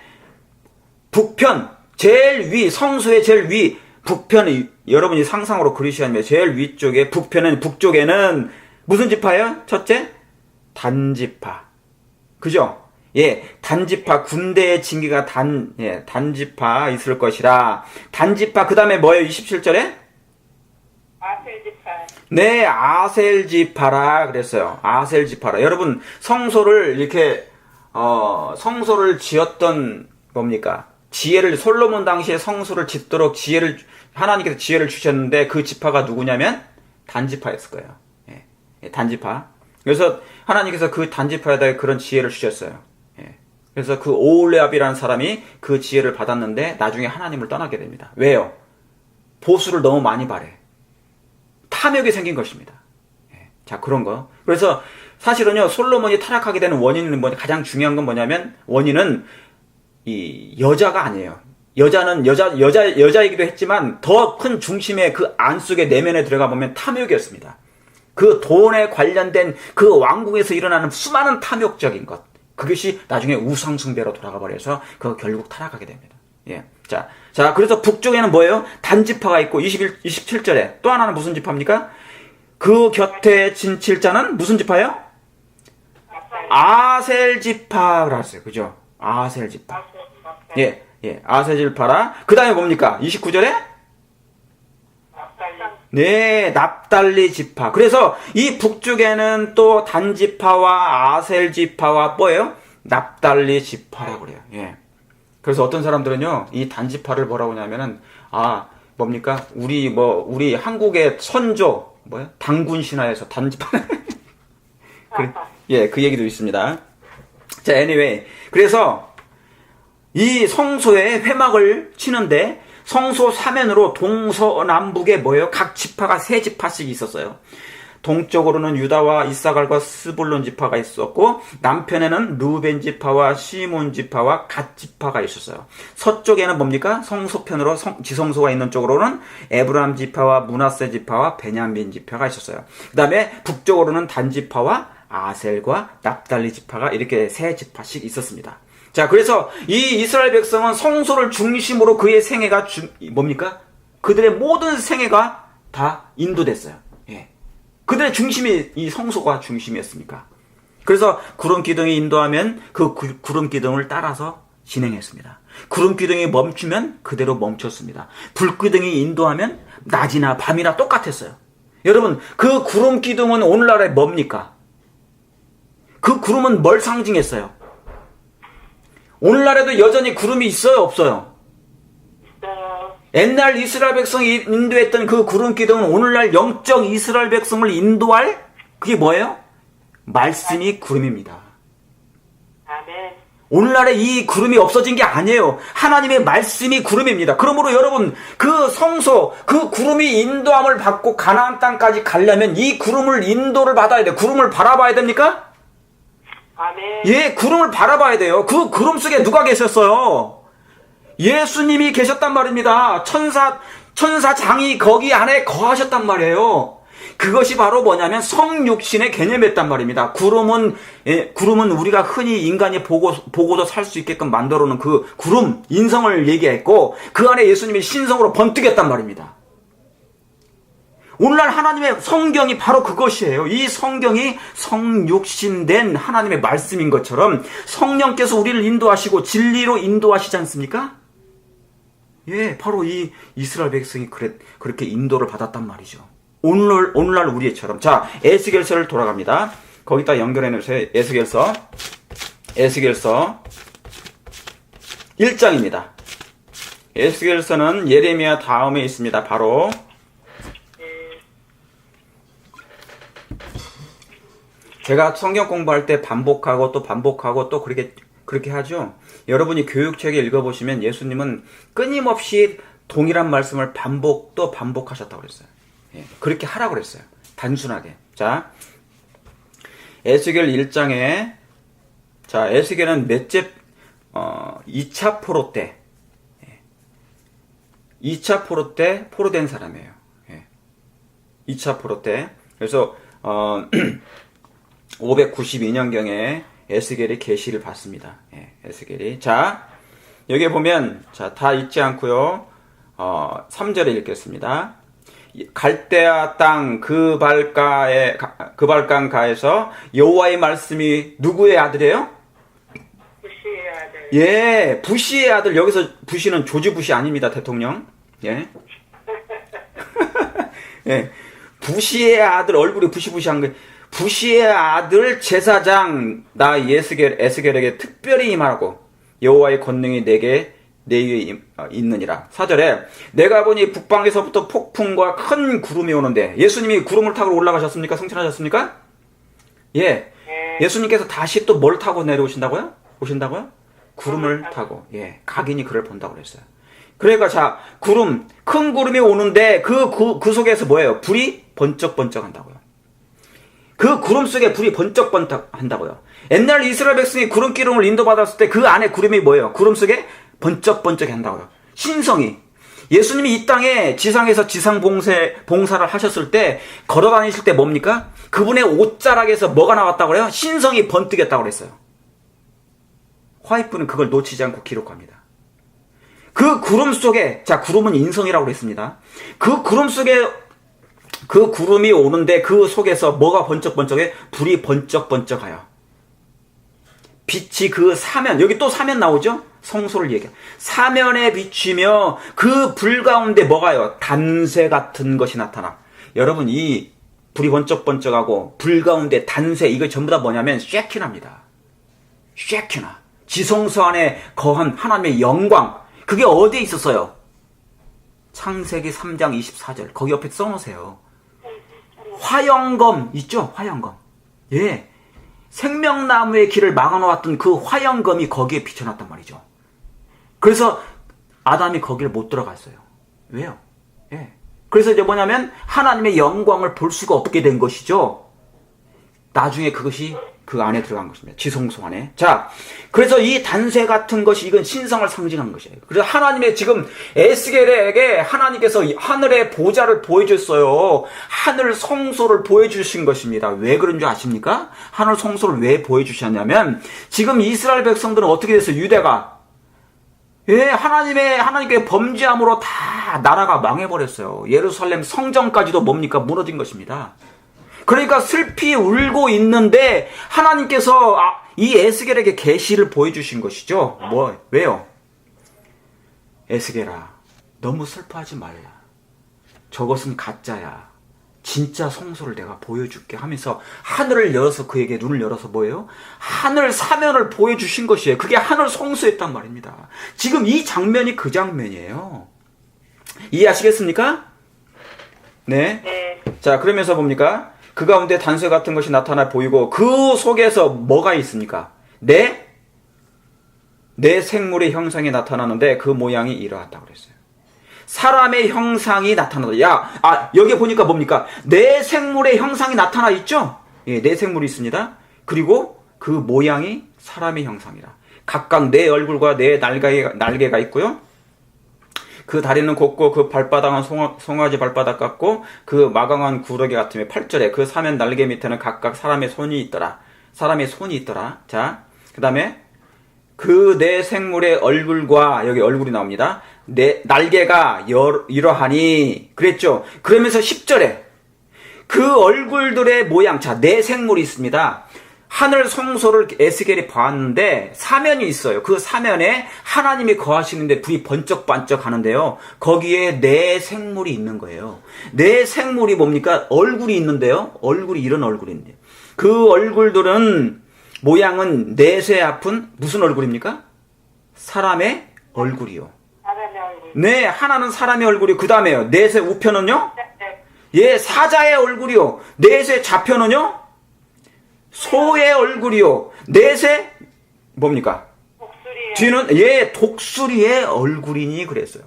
북편, 제일 위, 성소의 제일 위, 북편이, 여러분이 상상으로 그리시면 제일 위쪽에, 북쪽에는 무슨 지파예요? 첫째? 단지파. 그죠? 예, 단지파, 군대의 징계가 단지파 있을 것이라. 단지파, 그 다음에 뭐예요? 27절에? 아셀지파. 네, 아셀지파라 그랬어요. 아셀지파라. 여러분, 성소를 지었던 뭡니까? 솔로몬 당시에 성소를 짓도록 하나님께서 지혜를 주셨는데 그 지파가 누구냐면 단지파였을 거예요. 예, 단지파. 그래서 하나님께서 그 단지파에다 그런 지혜를 주셨어요. 예. 그래서 그 오홀레압이라는 사람이 그 지혜를 받았는데 나중에 하나님을 떠나게 됩니다. 왜요? 보수를 너무 많이 바래. 탐욕이 생긴 것입니다. 예. 자, 그런 거. 그래서 사실은요, 솔로몬이 타락하게 되는 원인은 가장 중요한 건 뭐냐면, 원인은 이 여자가 아니에요. 여자는 여자이기도 했지만 더 큰 중심의 그 안속에 내면에 들어가 보면 탐욕이었습니다. 그 돈에 관련된 그 왕궁에서 일어나는 수많은 탐욕적인 것. 그것이 나중에 우상숭배로 돌아가 버려서 그 결국 타락하게 됩니다. 예. 자, 그래서 북쪽에는 뭐예요? 단지파가 있고 27절에 또 하나는 무슨 지파입니까? 그 곁에 진칠 자는 무슨 지파예요? 아셀 지파라 했어요. 그죠? 아셀 지파. 예, 아셀 지파라. 그 다음에 뭡니까? 29절에? 네, 납달리 지파. 그래서 이 북쪽에는 또 단지파와 아셀 지파와 뭐예요? 납달리 지파라고 그래요. 예. 그래서 어떤 사람들은요, 이 단지파를 뭐라고 하냐면은, 뭡니까? 우리 한국의 선조, 당군 신화에서 단지파. 예, 그 얘기도 있습니다. 자, anyway. 그래서 이 성소에 회막을 치는데 성소 사면으로 동서남북에 각 지파가 세 지파씩 있었어요. 동쪽으로는 유다와 이사갈과 스불론 지파가 있었고 남편에는 루벤 지파와 시몬 지파와 갓 지파가 있었어요. 서쪽에는 뭡니까? 성소편으로 지성소가 있는 쪽으로는 에브람 지파와 므낫세 지파와 베냐민 지파가 있었어요. 그 다음에 북쪽으로는 단 지파와 아셀과 납달리 지파가 이렇게 세 지파씩 있었습니다. 자, 그래서 이 이스라엘 백성은 성소를 중심으로 그의 생애가 뭡니까? 그들의 모든 생애가 다 인도됐어요. 예. 그들의 중심이 이 성소가 중심이었습니까? 그래서 구름 기둥이 인도하면 그 구름 기둥을 따라서 진행했습니다. 구름 기둥이 멈추면 그대로 멈췄습니다. 불 기둥이 인도하면 낮이나 밤이나 똑같았어요. 여러분, 그 구름 기둥은 오늘날에 뭡니까? 그 구름은 뭘 상징했어요? 오늘날에도 여전히 구름이 있어요, 없어요? 있어요. 옛날 이스라엘 백성이 인도했던 그 구름 기둥은 오늘날 영적 이스라엘 백성을 인도할 그게 뭐예요? 말씀이 구름입니다. 아멘. 오늘날에 이 구름이 없어진 게 아니에요. 하나님의 말씀이 구름입니다. 그러므로 여러분, 그 성소, 그 구름이 인도함을 받고 가나안 땅까지 가려면 이 구름을 인도를 받아야 돼요. 구름을 바라봐야 됩니까? 아멘. 예, 구름을 바라봐야 돼요. 그 구름 속에 누가 계셨어요? 예수님이 계셨단 말입니다. 천사장이 거기 안에 거하셨단 말이에요. 그것이 바로 뭐냐면 성육신의 개념이었단 말입니다. 구름은 우리가 흔히 인간이 보고도 살 수 있게끔 만들어 놓은 그 구름, 인성을 얘기했고, 그 안에 예수님이 신성으로 번뜩였단 말입니다. 오늘날 하나님의 성경이 바로 그것이에요. 이 성경이 성육신된 하나님의 말씀인 것처럼 성령께서 우리를 인도하시고 진리로 인도하시지 않습니까? 예, 바로 이 이스라엘 백성이 그렇게 인도를 받았단 말이죠. 오늘날 우리처럼. 자, 에스겔서를 돌아갑니다. 거기다 연결해 놓으세요. 에스겔서 1장입니다. 에스겔서는 예레미야 다음에 있습니다. 바로 제가 성경 공부할 때 반복하고 또 그렇게 하죠. 여러분이 교육책에 읽어보시면 예수님은 끊임없이 동일한 말씀을 반복 반복하셨다고 그랬어요. 예, 그렇게 하라고 그랬어요. 단순하게. 자, 에스겔 1장에, 자, 에스겔은 몇째, 2차 포로 때, 2차 포로 때 포로된 사람이에요. 예. 2차 포로 때. 그래서, 592년경에 에스겔이 계시를 받습니다. 예, 에스겔이. 자, 여기 보면, 자, 다 읽지 않고요. 3절에 읽겠습니다. 갈대아 땅 그 발강가에서 여호와의 말씀이 누구의 아들이에요? 부시의 아들. 예, 부시의 아들. 여기서 부시는 조지 부시 아닙니다, 대통령. 예. 예. 부시의 아들, 얼굴이 부시부시한 거. 부시의 아들 제사장 나 에스겔에게 특별히 임하라고 여호와의 권능이 내게 내 위에 있느니라. 4절에 내가 보니 북방에서부터 폭풍과 큰 구름이 오는데, 예수님이 구름을 타고 올라가셨습니까? 승천하셨습니까? 예. 예수님께서 다시 또 뭘 타고 내려오신다고요? 구름을 타고. 예. 각인이 그를 본다고 그랬어요. 그러니까 자, 큰 구름이 오는데 그 속에서 뭐예요? 불이 번쩍번쩍 한다고요. 그 구름 속에 불이 번쩍번쩍 한다고요. 옛날 이스라엘 백성이 구름 기름을 인도받았을 때 그 안에 구름이 뭐예요? 구름 속에 번쩍번쩍 한다고요. 신성이. 예수님이 이 땅에 지상에서 지상 봉사를 하셨을 때, 걸어 다니실 때 뭡니까? 그분의 옷자락에서 뭐가 나왔다고 그래요? 신성이 번뜩였다고 그랬어요. 화이프는 그걸 놓치지 않고 기록합니다. 그 구름 속에, 자, 구름은 인성이라고 그랬습니다. 그 구름 속에 그 구름이 오는데 그 속에서 뭐가 번쩍번쩍해? 불이 번쩍번쩍하여. 빛이 그 사면, 여기 또 사면 나오죠? 성소를 얘기해. 사면에 비치며 그 불 가운데 뭐가요? 단쇠 같은 것이 나타나. 여러분, 이 불이 번쩍번쩍하고 불 가운데 단쇠, 이거 전부 다 뭐냐면 쉐키나입니다. 쉐키나. 지성소 안에 거한 하나님의 영광. 그게 어디에 있었어요? 창세기 3장 24절. 거기 옆에 써놓으세요. 화영검 있죠? 화영검. 예. 생명나무의 길을 막아놓았던 그 화영검이 거기에 비춰놨단 말이죠. 그래서 아담이 거기를 못 들어갔어요. 왜요? 예. 그래서 이제 뭐냐면 하나님의 영광을 볼 수가 없게 된 것이죠. 나중에 그것이 그 안에 들어간 것입니다. 지성소 안에. 자, 그래서 이 단쇠 같은 것이 이건 신성을 상징하는 것이에요. 그래서 하나님의 지금 에스겔에게 하나님께서 하늘의 보좌를 보여줬어요. 하늘 성소를 보여주신 것입니다. 왜 그런 줄 아십니까? 하늘 성소를 왜 보여주셨냐면 지금 이스라엘 백성들은 어떻게 됐어요? 유대가 하나님께 범죄함으로 다 나라가 망해버렸어요. 예루살렘 성전까지도 뭡니까? 무너진 것입니다. 그러니까 슬피 울고 있는데 하나님께서 이 에스겔에게 계시를 보여주신 것이죠. 왜요? 에스겔아, 너무 슬퍼하지 말라. 저것은 가짜야. 진짜 성소를 내가 보여줄게 하면서 하늘을 열어서 그에게 눈을 열어서 뭐예요? 하늘 사면을 보여주신 것이에요. 그게 하늘 성소였단 말입니다. 지금 이 장면이 그 장면이에요. 이해하시겠습니까? 네. 자, 그러면서 뭡니까? 그 가운데 단쇠 같은 것이 나타나 보이고 그 속에서 뭐가 있습니까? 내 생물의 형상이 나타나는데 그 모양이 이러하다고 그랬어요. 사람의 형상이 나타나다. 여기 보니까 뭡니까? 내 생물의 형상이 나타나 있죠? 예, 내 생물이 있습니다. 그리고 그 모양이 사람의 형상이라. 각각 내 얼굴과 내 날개가 있고요. 그 다리는 곱고 그 발바닥은 송아지 발바닥 같고 그 마강한 구더기 같으며 8절에 그 사면 날개 밑에는 각각 사람의 손이 있더라. 자, 그 다음에 그 내 생물의 얼굴과 여기 얼굴이 나옵니다. 내 날개가 이러하니 그랬죠. 그러면서 10절에 그 얼굴들의 모양, 자, 내 생물이 있습니다. 하늘 성소를 에스겔이 봤는데 사면이 있어요. 그 사면에 하나님이 거하시는데 불이 번쩍번쩍 하는데요. 거기에 내 생물이 있는 거예요. 내 생물이 뭡니까? 얼굴이 있는데요. 얼굴이 이런 얼굴인데 그 얼굴들은 모양은 넷의 앞은 무슨 얼굴입니까? 사람의 얼굴이요. 사람의 얼굴. 네, 하나는 사람의 얼굴이요. 그 다음에요. 넷의 우편은요? 예, 사자의 얼굴이요. 넷의 좌편은요? 소의 얼굴이요. 넷의 뭡니까? 독수리의 뒤는 독수리의 얼굴이니 그랬어요.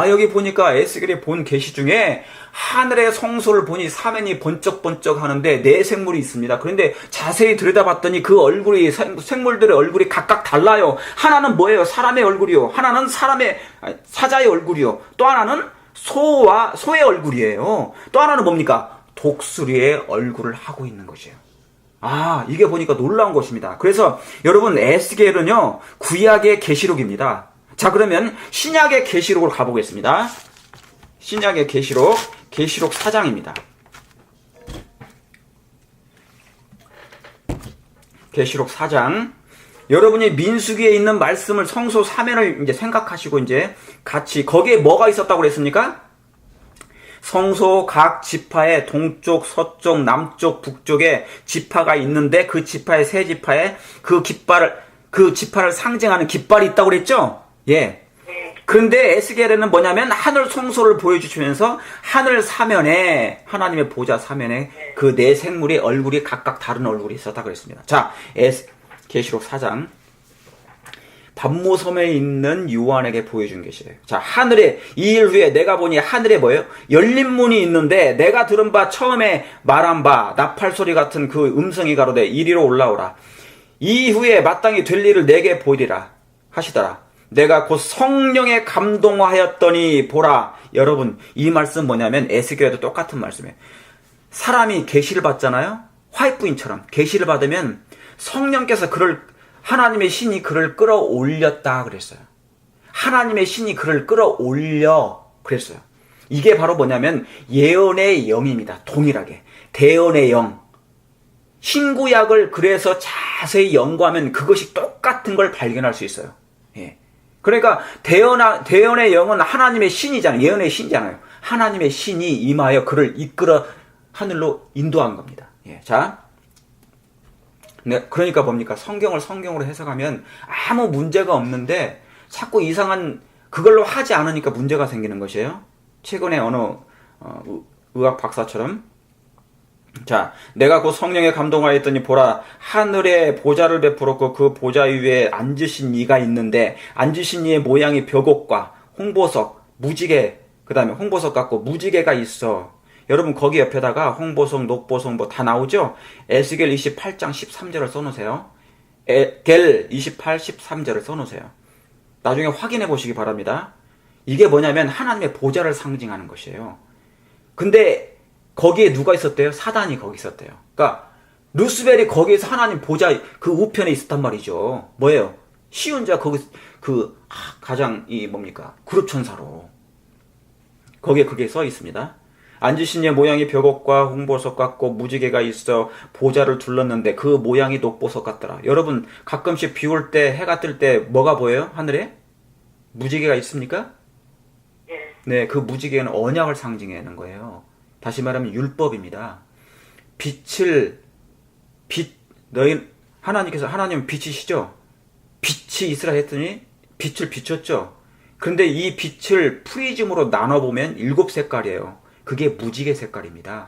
여기 보니까 에스겔이 본 계시 중에 하늘의 성소를 보니 사면이 번쩍번쩍 하는데 네 생물이 있습니다. 그런데 자세히 들여다봤더니 그 얼굴이 생물들의 얼굴이 각각 달라요. 하나는 뭐예요? 사람의 얼굴이요. 하나는 사자의 얼굴이요. 또 하나는 소의 얼굴이에요. 또 하나는 뭡니까? 독수리의 얼굴을 하고 있는 것이에요. 이게 보니까 놀라운 것입니다. 그래서 여러분 에스겔은요 구약의 계시록입니다. 자, 그러면 신약의 계시록으로 가보겠습니다. 신약의 계시록 4장입니다. 계시록 4장. 여러분이 민수기에 있는 말씀을 성소 사면을 이제 생각하시고 이제 같이 거기에 뭐가 있었다고 그랬습니까? 성소 각 지파의 동쪽, 서쪽, 남쪽, 북쪽에 지파가 있는데 그 지파의 세 지파에 그 지파를 상징하는 깃발이 있다고 그랬죠? 예. 그런데 에스겔에는 뭐냐면 하늘 성소를 보여주시면서 하늘 사면에 하나님의 보좌 사면에 그 네 생물의 얼굴이 각각 다른 얼굴이 있었다 그랬습니다. 자, 계시록 4장. 반모섬에 있는 요한에게 보여준 것이에요. 자, 하늘에 이 일 후에 내가 보니 하늘에 뭐예요? 열린 문이 있는데 내가 들은 바 처음에 말한 바 나팔 소리 같은 그 음성이 가로되 이리로 올라오라. 이후에 마땅히 될 일을 내게 보이리라 하시더라. 내가 곧 성령에 감동하였더니 보라. 여러분, 이 말씀 뭐냐면 에스겔에도 똑같은 말씀이에요. 사람이 계시를 받잖아요. 화이트부인처럼 계시를 받으면 성령께서 하나님의 신이 그를 끌어올렸다 그랬어요. 하나님의 신이 그를 끌어올려 그랬어요. 이게 바로 뭐냐면 예언의 영입니다. 동일하게 대언의 영. 신구약을 그래서 자세히 연구하면 그것이 똑같은 걸 발견할 수 있어요. 예. 그러니까 대언의 영은 하나님의 신이잖아요. 예언의 신이잖아요. 하나님의 신이 임하여 그를 이끌어 하늘로 인도한 겁니다. 예. 자, 네, 그러니까 뭡니까? 성경을 성경으로 해석하면 아무 문제가 없는데 자꾸 이상한 그걸로 하지 않으니까 문제가 생기는 것이에요. 최근에 어느 의학 박사처럼 자, 내가 곧 성령에 감동하였더니 보라 하늘에 보좌를 베풀었고 그 보좌 위에 앉으신 이가 있는데 앉으신 이의 모양이 벽옥과 홍보석, 무지개 그 다음에 홍보석 같고 무지개가 있어. 여러분 거기 옆에다가 홍보석, 녹보석 뭐 다 나오죠? 에스겔 28장 13절을 써놓으세요. 겔 28, 13절을 써놓으세요. 나중에 확인해 보시기 바랍니다. 이게 뭐냐면 하나님의 보좌를 상징하는 것이에요. 근데 거기에 누가 있었대요? 사단이 거기 있었대요. 그러니까 루스벨이 거기에서 하나님 보좌 그 우편에 있었단 말이죠. 뭐예요? 쉬운 자 거기 가장 뭡니까? 그룹 천사로. 거기에 그게 써 있습니다. 앉으신 예 모양이 벽옥과 홍보석 같고 무지개가 있어 보좌를 둘렀는데 그 모양이 녹보석 같더라. 여러분 가끔씩 비 올 때 해가 뜰 때 뭐가 보여요? 하늘에? 무지개가 있습니까? 예. 네, 그 무지개는 언약을 상징하는 거예요. 다시 말하면 율법입니다. 하나님은 빛이시죠? 빛이 있으라 했더니 빛을 비췄죠? 그런데 이 빛을 프리즘으로 나눠보면 7색깔이에요. 그게 무지개 색깔입니다.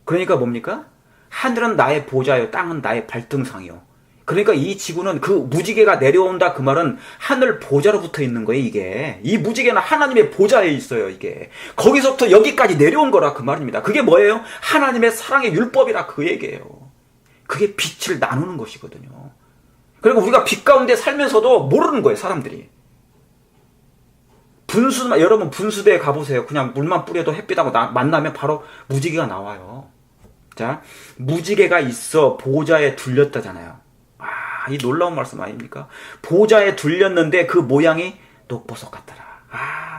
그러니까 뭡니까? 하늘은 나의 보좌요, 땅은 나의 발등상이요. 그러니까 이 지구는 그 무지개가 내려온다 그 말은 하늘 보좌로 붙어 있는 거예요, 이게. 이 무지개는 하나님의 보좌에 있어요, 이게. 거기서부터 여기까지 내려온 거라 그 말입니다. 그게 뭐예요? 하나님의 사랑의 율법이라 그 얘기예요. 그게 빛을 나누는 것이거든요. 그리고 우리가 빛 가운데 살면서도 모르는 거예요, 사람들이. 여러분 분수대에 가보세요. 그냥 물만 뿌려도 햇빛하고 만나면 바로 무지개가 나와요. 자, 무지개가 있어 보좌에 둘렸다잖아요. 이 놀라운 말씀 아닙니까? 보좌에 둘렸는데 그 모양이 녹보석 같더라.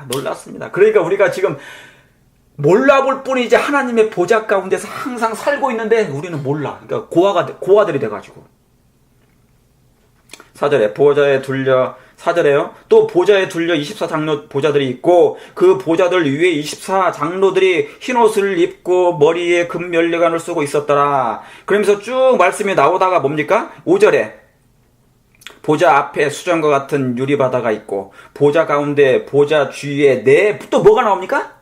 놀랐습니다. 그러니까 우리가 지금 몰라볼 뿐이지 하나님의 보좌 가운데서 항상 살고 있는데 우리는 몰라. 그러니까 고아들이 돼가지고. 4절에 보좌에 둘려 4절에요. 또 보좌에 둘려 24장로 보좌들이 있고 그 보좌들 위에 24장로들이 흰옷을 입고 머리에 금면류관을 쓰고 있었더라. 그러면서 쭉 말씀이 나오다가 뭡니까? 5절에 보좌 앞에 수정과 같은 유리바다가 있고 보좌 가운데 보좌 주위에 또 뭐가 나옵니까?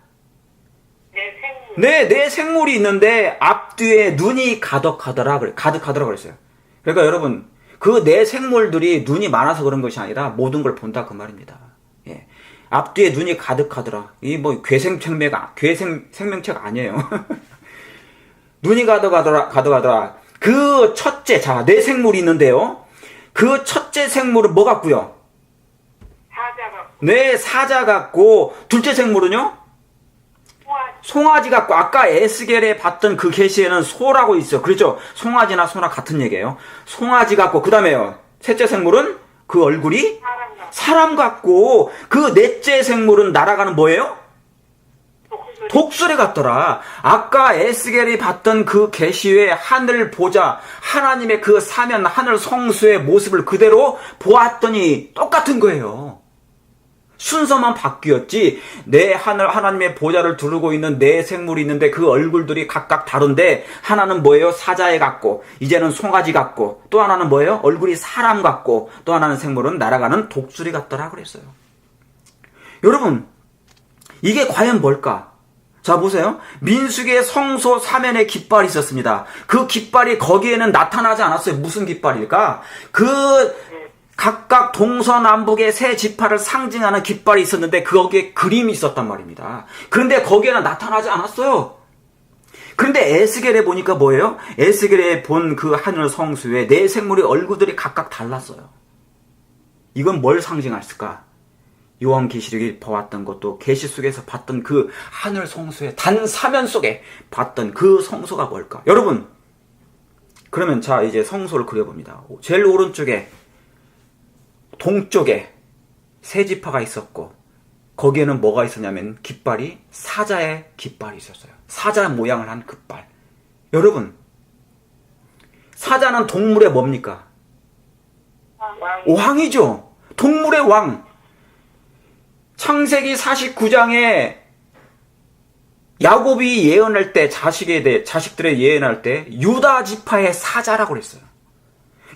네 생물이 있는데 앞뒤에 눈이 가득하더라 그랬어요. 그러니까 여러분 그 네 생물들이 눈이 많아서 그런 것이 아니라 모든 걸 본다 그 말입니다. 예. 앞뒤에 눈이 가득하더라. 이 뭐 괴생생명체가 아니에요. 눈이 가득하더라. 그 첫째, 네 생물이 있는데요. 그 첫째 생물은 뭐 같고요? 사자 같고. 네, 사자 같고 둘째 생물은요? 송아지 같고 아까 에스겔에 봤던 그 계시에는 소라고 있어요. 그렇죠? 송아지나 소나 같은 얘기예요. 송아지 같고 그 다음에요. 셋째 생물은 그 얼굴이 사람 같고 그 넷째 생물은 날아가는 뭐예요? 독수리 같더라. 아까 에스겔이 봤던 그 계시의 하늘 보좌 하나님의 그 사면 하늘 성수의 모습을 그대로 보았더니 똑같은 거예요. 순서만 바뀌었지 하나님의 보좌를 두르고 있는 네 생물이 있는데 그 얼굴들이 각각 다른데 하나는 뭐예요? 사자애 같고 이제는 송아지 같고 또 하나는 뭐예요? 얼굴이 사람 같고 또 하나는 생물은 날아가는 독수리 같더라 그랬어요. 여러분 이게 과연 뭘까? 자 보세요. 민수기의 성소 사면에 깃발이 있었습니다. 그 깃발이 거기에는 나타나지 않았어요. 무슨 깃발일까? 각각 동서남북의 세 지파를 상징하는 깃발이 있었는데 거기에 그림이 있었단 말입니다. 그런데 거기에는 나타나지 않았어요. 그런데 에스겔에 보니까 뭐예요? 에스겔에 본 그 하늘 성수에 네 생물의 얼굴들이 각각 달랐어요. 이건 뭘 상징했을까? 요한계시록이 보았던 것도 계시 속에서 봤던 그 하늘 성수의 단 사면 속에 봤던 그 성소가 뭘까? 여러분 그러면 자 이제 성소를 그려봅니다. 제일 오른쪽에 동쪽에 세 지파가 있었고 거기에는 뭐가 있었냐면 깃발이 사자의 깃발이 있었어요. 사자 모양을 한 깃발. 여러분 사자는 동물의 뭡니까? 왕이죠. 동물의 왕. 창세기 49장에 야곱이 예언할 때 자식들의 예언할 때 유다 지파의 사자라고 그랬어요.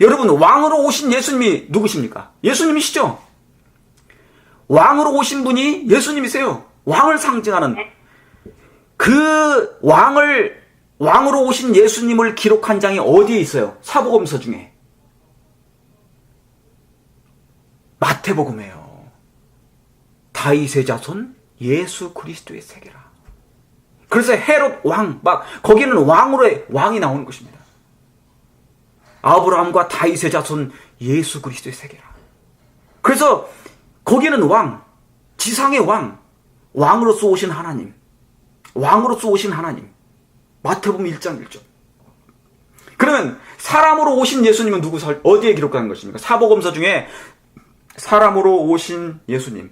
여러분 왕으로 오신 예수님이 누구십니까? 예수님이시죠? 왕으로 오신 분이 예수님이세요. 왕을 상징하는 그 왕으로 오신 예수님을 기록한 장이 어디에 있어요? 사복음서 중에 마태복음이에요. 다윗의 자손 예수 그리스도의 세계라. 그래서 헤롯 왕, 막 거기는 왕으로의 왕이 나오는 것입니다. 아브라함과 다윗의 자손 예수 그리스도의 세계라. 그래서 거기는 왕, 지상의 왕, 왕으로서 오신 하나님, 왕으로서 오신 하나님. 마태복음 1장 1절. 그러면 사람으로 오신 예수님은 어디에 기록한 것입니까? 사복음서 중에 사람으로 오신 예수님,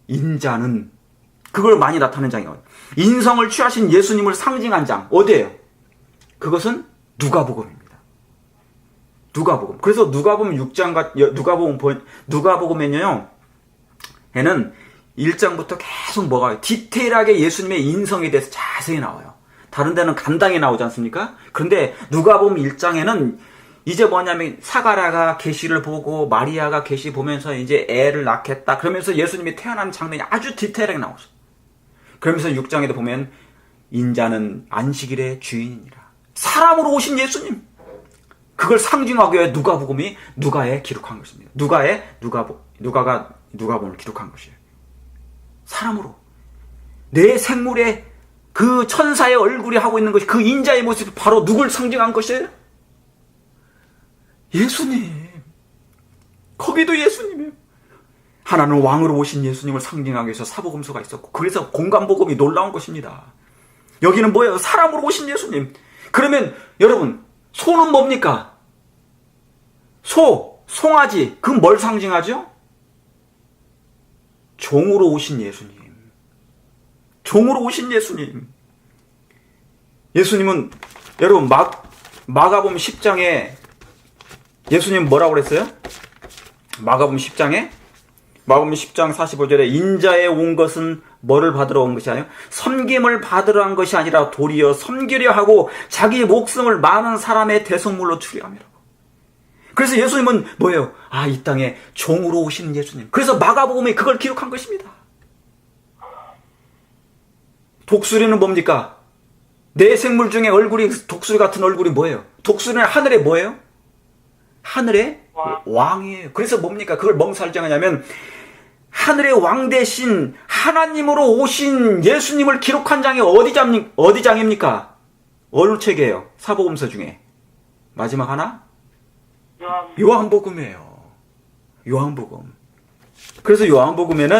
인자는, 그걸 많이 나타낸 장이에요. 인성을 취하신 예수님을 상징한 장 어디예요? 그것은 누가복음입니다. 누가복음. 그래서 누가복음 6장과 누가복음에는요, 얘는 1장부터 계속 뭐가 디테일하게 예수님의 인성에 대해서 자세히 나와요. 다른 데는 간단히 나오지 않습니까? 그런데 누가복음 1장에는 이제 뭐냐면 사가랴가 계시를 보고 마리아가 계시 보면서 이제 애를 낳겠다. 그러면서 예수님이 태어난 장면이 아주 디테일하게 나오죠. 그러면서 6장에도 보면 인자는 안식일의 주인이니라. 사람으로 오신 예수님. 그걸 상징하기 위해 누가복음이 누가에 기록한 것입니다. 누가가 누가복음을 기록한 것이에요. 사람으로. 내 생물에 그 천사의 얼굴이 하고 있는 것이 그 인자의 모습이 바로 누굴 상징한 것이에요? 예수님. 거기도 예수님이에요. 하나는 왕으로 오신 예수님을 상징하기 위해서 사복음서가 있었고, 그래서 공간복음이 놀라운 것입니다. 여기는 뭐예요? 사람으로 오신 예수님. 그러면 여러분, 소는 뭡니까? 송아지, 그건 뭘 상징하죠? 종으로 오신 예수님. 종으로 오신 예수님. 예수님은 여러분 마가복음 10장에 예수님 뭐라고 그랬어요? 마가복음 10장 45절에 인자에 온 것은 뭐를 받으러 온 것이 아니에요? 섬김을 받으러 한 것이 아니라 도리어 섬기려 하고 자기 목숨을 많은 사람의 대속물로 추리함이라고. 그래서 예수님은 뭐예요? 이 땅에 종으로 오신 예수님. 그래서 마가복음에 그걸 기록한 것입니다. 독수리는 뭡니까? 내 생물 중에 얼굴이 독수리 같은 얼굴이 뭐예요? 독수리는 하늘에 뭐예요? 하늘의 왕이에요. 그래서 뭡니까? 그걸 멍살정하냐면 하늘의 왕 대신 하나님으로 오신 예수님을 기록한 장이 어디 장입니까? 어느 책이에요? 사복음서 중에 마지막 하나? 요한복음이에요. 요한복음. 그래서 요한복음인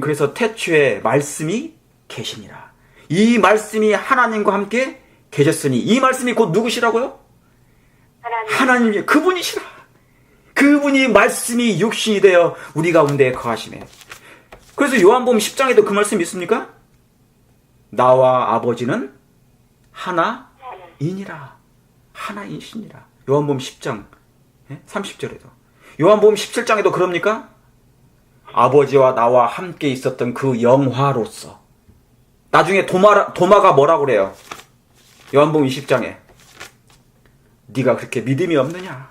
그래서 태초에 말씀이 계시니라. 이 말씀이 하나님과 함께 계셨으니, 이 말씀이 곧 누구시라고요? 하나님이 그분이시라. 그분이 말씀이 육신이 되어 우리 가운데 거하시네. 그래서 요한복음 10장에도 그 말씀이 있습니까? 나와 아버지는 하나이니라. 하나이시니라. 요한복음 10장 30절에도. 요한복음 17장에도 그럽니까? 아버지와 나와 함께 있었던 그 영화로서. 나중에 도마가 뭐라고 그래요? 요한복음 20장에 네가 그렇게 믿음이 없느냐?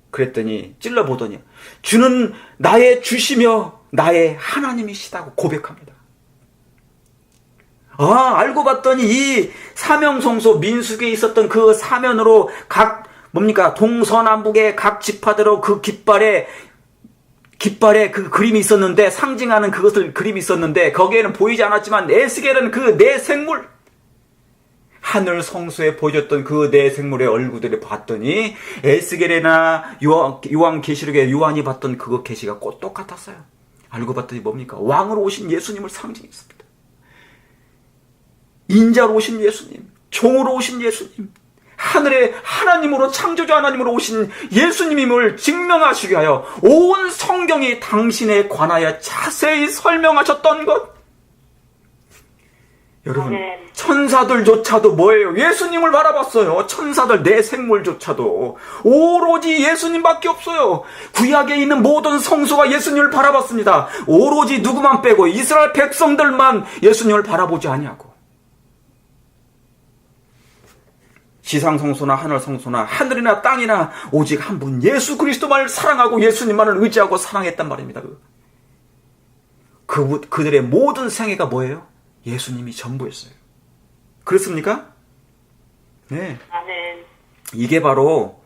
그랬더니 찔러보더니 주는 나의 주시며 나의 하나님이시다고 고백합니다. 알고 봤더니 이 사명성소 민수기에 있었던 그 사면으로 각 동서남북의 각 지파대로 그 깃발에 그 그림이 있었는데, 상징하는 그것을 그림이 있었는데, 거기에는 보이지 않았지만 에스겔은 그 네 생물, 하늘 성소에 보여줬던 그 네 생물의 얼굴들을 봤더니 에스겔이나 요한계시록에 요한이 봤던 그 계시가 똑같았어요. 알고 봤더니 뭡니까? 왕으로 오신 예수님을 상징했습니다. 인자로 오신 예수님, 종으로 오신 예수님, 하늘의 하나님으로, 창조주 하나님으로 오신 예수님임을 증명하시기 위하여 온 성경이 당신에 관하여 자세히 설명하셨던 것. 여러분, 천사들조차도 뭐예요? 예수님을 바라봤어요. 천사들 내 생물조차도 오로지 예수님밖에 없어요. 구약에 있는 모든 성소가 예수님을 바라봤습니다. 오로지 누구만 빼고 이스라엘 백성들만 예수님을 바라보지 아니하고, 지상 성소나 하늘 성소나 하늘이나 땅이나 오직 한 분 예수 그리스도만을 사랑하고 예수님만을 의지하고 사랑했단 말입니다. 그들의 모든 생애가 뭐예요? 예수님이 전부였어요. 그렇습니까? 네. 아멘. 이게 바로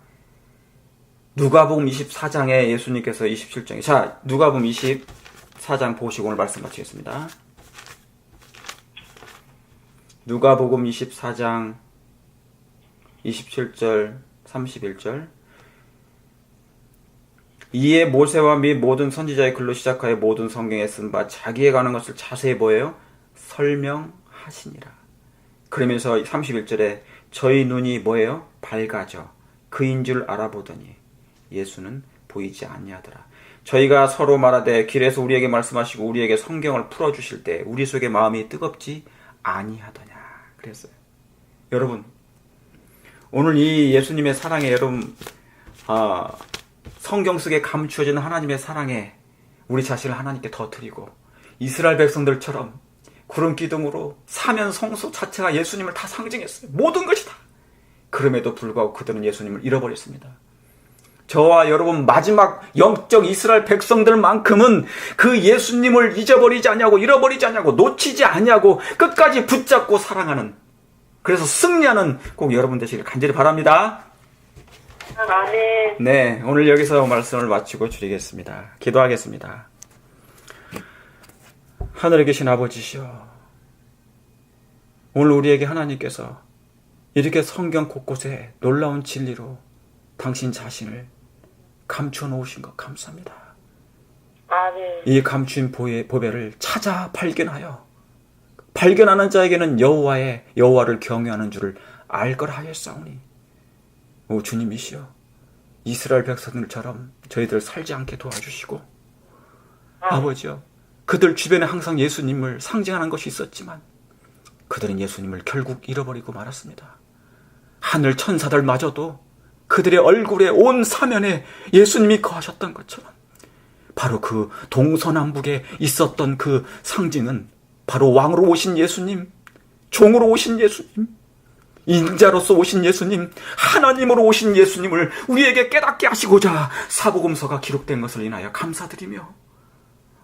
누가복음 24장에 예수님께서 27장에, 자, 누가복음 24장 보시고 오늘 말씀 마치겠습니다. 누가복음 24장 27절 31절. 이에 모세와 및 모든 선지자의 글로 시작하여 모든 성경에 쓴 바 자기에 관한 것을 자세히 보여요 설명하시니라. 그러면서 31절에 저희 눈이 뭐예요? 밝아져 그인 줄 알아보더니 예수는 보이지 아니하더라. 저희가 서로 말하되 길에서 우리에게 말씀하시고 우리에게 성경을 풀어주실 때 우리 속에 마음이 뜨겁지 아니하더냐 그랬어요. 여러분, 오늘 이 예수님의 사랑에 여러분 성경 속에 감추어진 하나님의 사랑에 우리 자신을 하나님께 더 드리고 이스라엘 백성들처럼 구름 기둥으로 사면 성소 자체가 예수님을 다 상징했어요. 모든 것이 다. 그럼에도 불구하고 그들은 예수님을 잃어버렸습니다. 저와 여러분 마지막 영적 이스라엘 백성들만큼은 그 예수님을 잊어버리지 않냐고 잃어버리지 않냐고 놓치지 않냐고 끝까지 붙잡고 사랑하는, 그래서 승리하는 꼭 여러분 되시길 간절히 바랍니다. 아멘. 네, 오늘 여기서 말씀을 마치고 드리겠습니다. 기도하겠습니다. 하늘에 계신 아버지시여, 오늘 우리에게 하나님께서 이렇게 성경 곳곳에 놀라운 진리로 당신 자신을 감추어 놓으신 것 감사합니다. 아멘. 이 감추인 보배를 찾아 발견하는 자에게는 여호와를 경외하는 줄을 알 거라 하였사오니, 오 주님이시여, 이스라엘 백성들처럼 저희들 살지 않게 도와주시고, 아버지여, 그들 주변에 항상 예수님을 상징하는 것이 있었지만 그들은 예수님을 결국 잃어버리고 말았습니다. 하늘 천사들마저도 그들의 얼굴에 온 사면에 예수님이 거하셨던 것처럼 바로 그 동서남북에 있었던 그 상징은 바로 왕으로 오신 예수님, 종으로 오신 예수님, 인자로서 오신 예수님, 하나님으로 오신 예수님을 우리에게 깨닫게 하시고자 사복음서가 기록된 것을 인하여 감사드리며,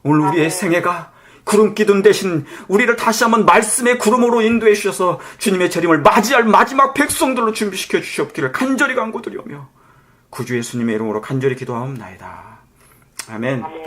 오늘 우리의 생애가 구름 기둥 대신 우리를 다시 한번 말씀의 구름으로 인도해 주셔서 주님의 재림을 맞이할 마지막 백성들로 준비시켜 주시옵기를 간절히 간구드리오며 구주 예수님의 이름으로 간절히 기도하옵나이다. 아멘. 아멘.